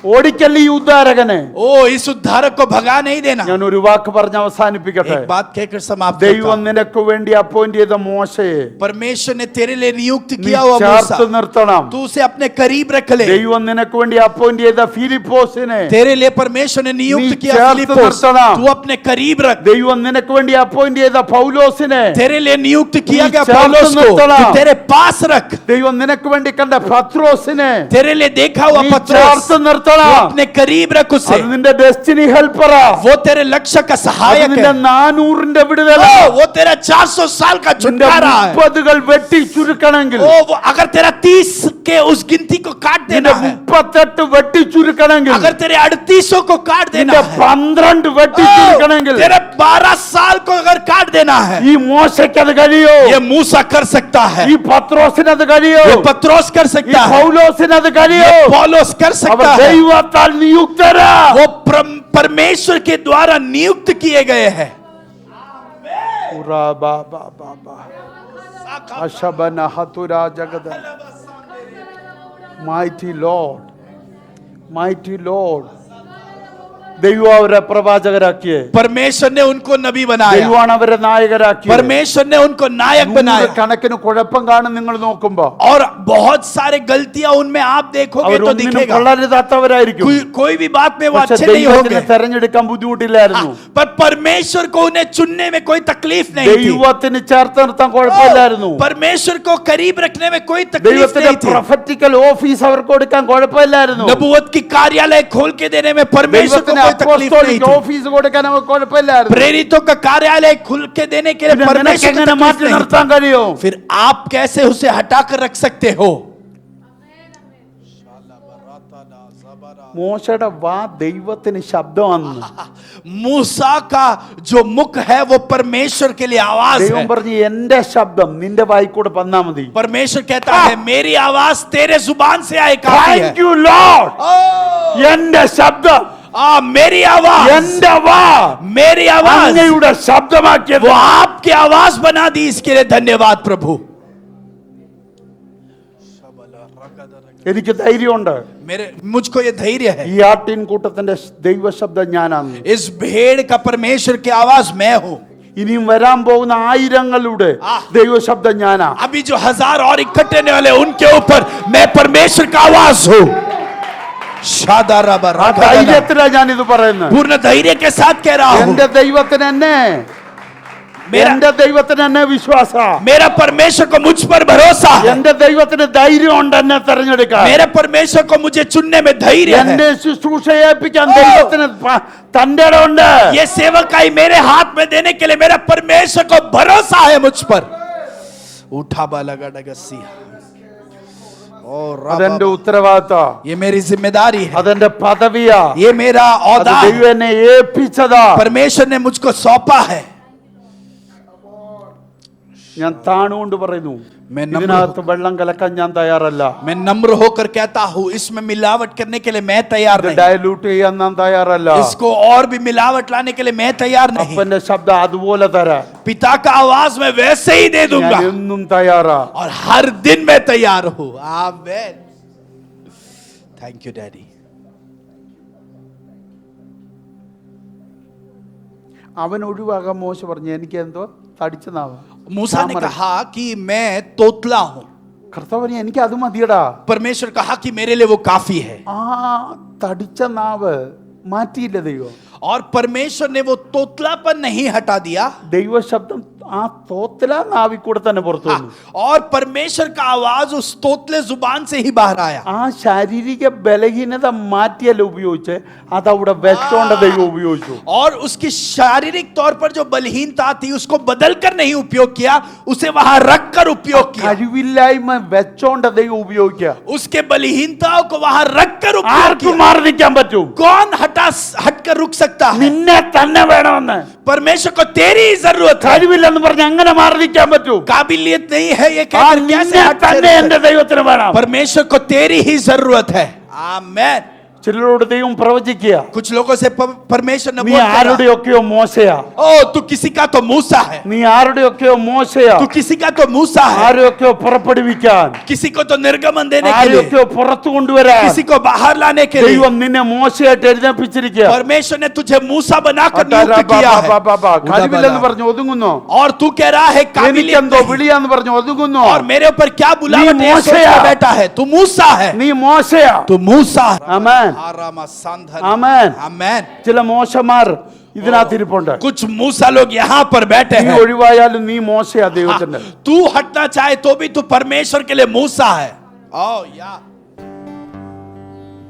ഓടിക്കല്ല ഈ ഉദ്ധാരകനെ. ओ इस उद्धारक को भगा नहीं देना। ഞാൻ ഒരു വാക്ക് പറഞ്ഞ് അവസാനിപ്പിക്കട്ടെ. एक बात कहकर समाप्त करता ദൈവം हूं। നിനക്ക് വേണ്ടി അപ്പോയിന്റ് ചെയ്ത മോശയെ परमेश्वर ने तेरे लिए नियुक्त നീ किया हुआ मूसा, ചേർത്ത് നിർത്തണം. तू उसे अपने करीब रख ले। ദൈവം നിനക്ക് വേണ്ടി അപ്പോയിന്റ് ചെയ്ത ഫിലിപ്പോസിനെ तेरे लिए परमेश्वर ने नियुक्त नी किया चार्ट फिलिप्पोस, नर्तना। तू अपने करीब रख। ദൈവം നിനക്ക് വേണ്ടി അപ്പോയിന്റ് ചെയ്ത പൗലോസിനെ तेरे लिए नियुक्त किया नी गया चार्ट पौलुस को नर्तना। तू तेरे पास रख। ദൈവം നിനക്ക് വേണ്ടി കണ്ട പത്രോസിനെ तेरे लिए देखा हुआ नी पत्रोस ചേർത്ത് നിർത്തണം. तू अपने करीब रख उसे। അത് നിന്റെ ഡെസ്റ്റിനി ഹെൽപ്പറാ. वो तेरे लक्ष्य का അത് सहायक നിന്റെ है। 400ന്റെ വിടുതല. वो तेरा 400 साल का നിന്റെ छुटकारा है। 30കൾ വെട്ടി ചുരുക്കണമെങ്കിൽ, वो अगर तेरा 30 के उस गिनती को काट നിന്റെ देना है, 38 വെട്ടി ചുരുക്കണമെങ്കിൽ, अगर तेरे 3800 को काट देना നിന്റെ है, 12 വെട്ടി ചുരുക്കണമെങ്കിൽ, तेरे 12 साल को अगर काट देना है, ഈ മോശയ്ക്ക് അത് കഴിയോ? ये मूसा कर सकता है, ഈ പത്രോസിന് അത് കഴിയോ? ये पत्रोस कर ഈ सकता है, പൗലോസിന് അത് കഴിയോ? ये पौलुस कर അവർ सकता है। ദൈവത്താൽ നിയുക്തരാ. वो परमेश्वर के द्वारा नियुक्त किए गए हैं। ഉറാ ബാ ബാ ബാ ബാ. അശബന ഹതുരാ Jagda. Mighty Lord, mighty Lord. ദൈവം അവരെ പ്രവാചകരാക്കിയേ. परमेश्वर ने उनको नबी बनाया, ദൈവമാണ് അവരെ നായകരാക്കിയത്. परमेश्वर ने उनको नायक बनाया। കണക്കിന് കുഴപ്പം കാണും നിങ്ങൾ നോക്കുമ്പോ. और बहुत सारे गलतियां उनमें आप देखोगे അവർ तो ഒന്നിനും दिखेगा, കൊള്ളരുതാത്തവരായിരിക്കും. कोई भी बात में वो പക്ഷെ अच्छे नहीं ദൈവത്തിന് होंगे, തെരഞ്ഞെടുക്കാൻ ബുദ്ധിമുട്ടില്ലായിരുന്നു. पर परमेश्वर को उन्हें चुनने में कोई तकलीफ नहीं थी। ദൈവത്തിന് ചേർത്ത് നിർത്താൻ കുഴപ്പമില്ലായിരുന്നു. परमेश्वर को करीब रखने में कोई तकलीफ ദൈവത്തിന്റെ नहीं थी। പ്രൊഫറ്റിക്കൽ ഓഫീസ് അവർക്ക് കൊടുക്കാൻ കുഴപ്പമില്ലായിരുന്നു. नबूवत की कार्यालय खोल के देने में परमेश्वर को ദൈവത്തിന് कोई तकलीफ नहीं അപ്പോസ്തോലിക് थी। ഓഫീസ് കൊടുക്കാൻ അവർക്ക് കുഴപ്പമില്ലായിരുന്നു. प्रेरितों का कार्यालय खुल के देने के लिए പിന്നെ നിനക്ക് परमेश्वर को എങ്ങനെ तकलीफ മാറ്റി नहीं थी। നിർത്താൻ കഴിയും? फिर आप कैसे उसे हटा कर रख सकते हो? മോശയുടെ വാ ദൈവത്തിന് ശബ്ദമാണ്. मूसा का जो मुख है वो परमेश्वर के लिए आवाज ദൈവം है। പറഞ്ഞു എന്റെ ശബ്ദം നിന്റെ വായി കൂടെ വന്നാ മതി. परमेश्वर कहता है मेरी आवाज तेरे जुबान से आए काफी है। Thank you Lord. എന്റെ ശബ്ദം, मेरी आवाज, എന്റെ വാ मेरी आवाज അങ്ങയുടെ ശബ്ദമാക്കിയത്. वो आपकी आवाज बना दी, इसके लिए धन्यवाद प्रभु। എനിക്ക് ധൈര്യമുണ്ട്. मुझको ये धैर्य है, ഈ ആട്ടിൻ കൂട്ടത്തിന്റെ ദൈവശബ്ദം ഞാനാണ്. इस भेड़ का परमेश्वर की आवाज मैं हूँ। ഇനിയും വരാൻ പോകുന്ന ആയിരങ്ങളുടെ ദൈവശബ്ദം ഞാനാ. अभी जो 1000 और इकट्ठे होने वाले उनके ऊपर मैं परमेश्वर का आवाज हूँ। ആ ധൈര്യത്തിലാ ഞാനിത് പറയുന്നത്. पूर्ण धैर्य के साथ कह रहा हूँ, എന്റെ ദൈവത്തിന് എന്നെ, എന്റെ ദൈവത്തിന് എന്നെ വിശ്വാസ. मेरा परमेश्वर को मुझ पर भरोसा है, എന്റെ ദൈവത്തിന് ധൈര്യമുണ്ട് എന്നെ തെരഞ്ഞെടുക്കാൻ. मेरे परमेश्वर को मुझे चुनने में धैर्य എന്നെ है। ശുശ്രൂഷ ഏൽപ്പിക്കാൻ ദൈവത്തിന് തന്റെ ഇടമുണ്ട്. ये सेवकाई मेरे हाथ में देने के लिए मेरा परमेश्वर को भरोसा है मुझ पर। उठा बालगा डगसिया, അതെന്റെ ഉത്തരവാദിത്തം, ये मेरी जिम्मेदारी है, അതെന്റെ പദവിയാ, ये मेरा അത് औदा है, ദൈവം എന്നെ ഏൽപ്പിച്ചതാ. परमेश्वर ने मुझको सौंपा है। ഞാൻ താണുകൊണ്ട് പറയുന്നു, मैं नम्र ഇതിനകത്ത് വെള്ളം കലക്കാൻ ഞാൻ തയ്യാറല്ല. मैं नम्र होकर कहता हूँ, इसमें मिलावट करने के लिए मैं तैयार ഇത് नहीं, ഡയലൂട്ട് ചെയ്യാൻ ഞാൻ തയ്യാറല്ല. इसको और भी मिलावट लाने के लिए मैं तैयार नहीं. അപ്പന്റെ ശബ്ദം അതുപോലെ തരാം. पिता का आवाज मैं वैसे ही दे दूंगा ഞാൻ എന്നും തയ്യാറാ. और हर दिन मैं तैयार हूँ. आमेन. Thank you daddy. അവൻ ഒഴിവാകാൻ മോശ പറഞ്ഞു, എനിക്ക് എന്തോ തടിച്ച നാവ്. मूसा ने कहा कि मैं तोतला हूँ. കർത്താവ് പറഞ്ഞു, എനിക്ക് അത് മതിയടാ. परमेश्वर कहा कि मेरे लिए वो काफी है. ആ തടിച്ച നാവ് മാറ്റിയില്ല ദൈവം. और परमेश्वर ने वो तोतलापन नहीं हटा दिया. ദൈവശബ്ദം ആ തോത്തല നാവിൽ കൂടെ തന്നെ പുറത്തു വന്നു. और परमेश्वर का आवाज उस तोतले जुबान से ही बाहर आया. ആ ശാരീരിക ബലഹീനത മാറ്റിയല്ല ഉപയോഗിച്ച്, അതവിടെ വെച്ചോണ്ട ദൈവം ഉപയോഗിച്ചു. और उसकी शारीरिक तौर पर जो बलहीनता थी उसको बदलकर नहीं उपयोग किया, उसे वहां रखकर उपयोग किया. കഴിവില്ലായ്മ വെച്ചോണ്ട ദൈവം ഉപയോഗിക്കുക. उसके बलहीनताओं को वहां रखकर उपयोग ആർക്കും किया. മാറി നിൽക്കാൻ പറ്റും? कौन हटकर रुक सकता है? നിന്നെ തന്നെ വേണമെന്ന്. परमेश्वर को तेरी ही जरूरत है. കഴിവില്ലെന്ന് പറഞ്ഞ് എങ്ങനെ മാറി നിൽക്കാൻ പറ്റൂ? काबिलियत नहीं है ये ആ कहकर कैसे നിന്നെ हट തന്നെ सकते? എന്റെ ദൈവത്തിന് വേണം. परमेश्वर को तेरी ही जरूरत है. आमेन. ചിലരോട് ദൈവം പ്രവചിക്കുക, कुछ लोगों से परमेश्वर ने നീ बोल कहा, ആരുടെയൊക്കെയോ മോശയാ, ओ तू किसी का तो मूसा है, നീ ആരുടെയൊക്കെയോ മോശയാ, तू किसी का तो मूसा है, ആരെയൊക്കെയോ പുറപ്പെടുവിക്കാൻ, किसी को तो निर्गमन देने के लिए, ആരെയൊക്കെയോ പുറത്തു കൊണ്ടുവരാൻ किसी को बाहर लाने के लिए ദൈവം നിന്നെ മോശയായിട്ട് എഴുന്നേൽപ്പിച്ചിരിക്കുക. परमेश्वर ने तुझे मूसा बनाकर नियुक्त किया है. കഴിവില്ലെന്ന് പറഞ്ഞു ഒതുങ്ങുന്നു. और तू कह रहा है काबिलियत എനിക്കെന്തോ नहीं. വിളിയാന്ന് പറഞ്ഞു ഒതുങ്ങുന്നു. और मेरे ऊपर क्या बुलावट नी है मूसा सोच है. के बैठा है. तू मूसा है, നീ മോശയാ. तू मूसा है. ആമേൻ. ആമേൻ. आमेन. ചില മോശമാർ ഇതിനകത്ത് ഇരിപ്പുണ്ട്. कुछ मूसा लोग यहाँ पर बैठे നീ हैं. ഒഴിവായാലും നീ മോശയാ ദൈവത്തിന്റെ. तू हटना चाहे तो भी तू परमेश्वर के लिए मूसा है. ओ या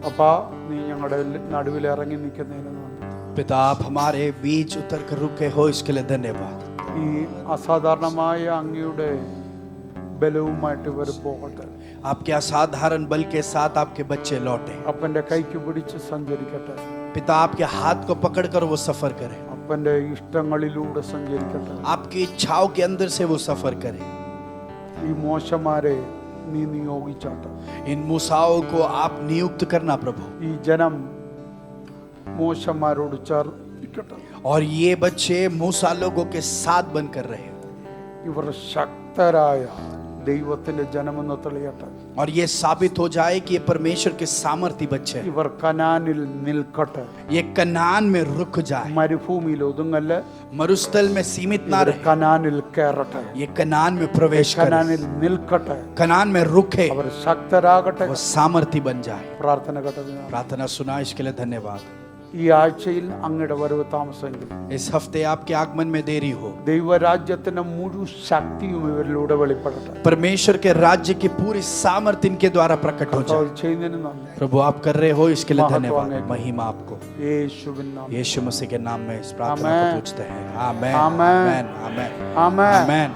അപ്പാ നീ ഞങ്ങളുടെ നടുവിൽ ഇറങ്ങി നിൽക്കുന്നതിന് നന്ദി. पिता, आप हमारे बीच उतर कर रुके हो, इसके लिए धन्यवाद. ഈ അസാധാരണമായ അങ്ങയുടെ ബലവുമായിട്ട് ഇവർ പോകട്ടെ. आपके असाधारण बल के साथ आपके बच्चे लौटे. അപ്പന്റെ കൈക്ക് പിടിച്ച് സഞ്ചരിക്കട്ടെ. पिता, आपके हाथ को पकड़कर वो सफर करे. അപ്പന്റെ ഇഷ്ടങ്ങളിലൂടെ സഞ്ചരിക്കട്ടെ. आपकी इच्छाओं के अंदर से वो सफर करे. ഈ മോശമാരെ നീ നിയോഗിച്ചാട്ടെ. इन मूसाओं को आप नियुक्त करना प्रभु. ഈ ജനം മോശമാരോട് ചേർന്നിരിക്കട്ടെ. और ये बच्चे मूसा लोगों के साथ बनकर रहे. ഇവർ ശക്തരായ ദൈവത്തിന്റെ ജനമെന്ന് തെളിയട്ടെ. और ये साबित हो जाए कि ये परमेश्वर के सामर्थी बच्चे हैं. ഇവർ കനാനിൽ നിൽക്കട്ടെ. ये कनान में रुक जाए, മരുഭൂമിയിൽ ഒതുങ്ങല്ല, मरुस्थल में सीमित ना ഇവർ रहे. കനാനിൽ കയറട്ടെ. ये कनान में प्रवेश करे, കനാനിൽ നിൽക്കട്ടെ. कनान में रुके, അവർ ശക്തരാകട്ടെ. वो सामर्थी बन जाए. പ്രാർത്ഥന കേട്ടതിനാൽ प्रार्थना सुना, इसके लिए धन्यवाद. ഈ ആഴ്ചയിൽ അങ്ങയുടെ വരവ് താമസമെങ്കിൽ इस हफ्ते आपके आगमन में देरी हो. ദൈവരാജ്യത്തിന്റെ മുഴു ശക്തിയും ഇവരിലൂടെ വെളിപ്പെടട്ടെ. परमेश्वर के राज्य की पूरी सामर्थ्य इनके द्वारा प्रकट हो കർത്താവ് जाए. ചെയ്യുന്നതിന് നന്ദി. प्रभु, आप कर रहे हो, इसके लिए महत्व धन्यवाद. आने को। महिमा आपको യേശുവിൻ നാമത്തിൽ. यीशु मसीह के नाम में इस प्रार्थना आमेन। को पूछते हैं. आमेन. आमेन। आमेन. आमेन. ആമേൻ. आमेन.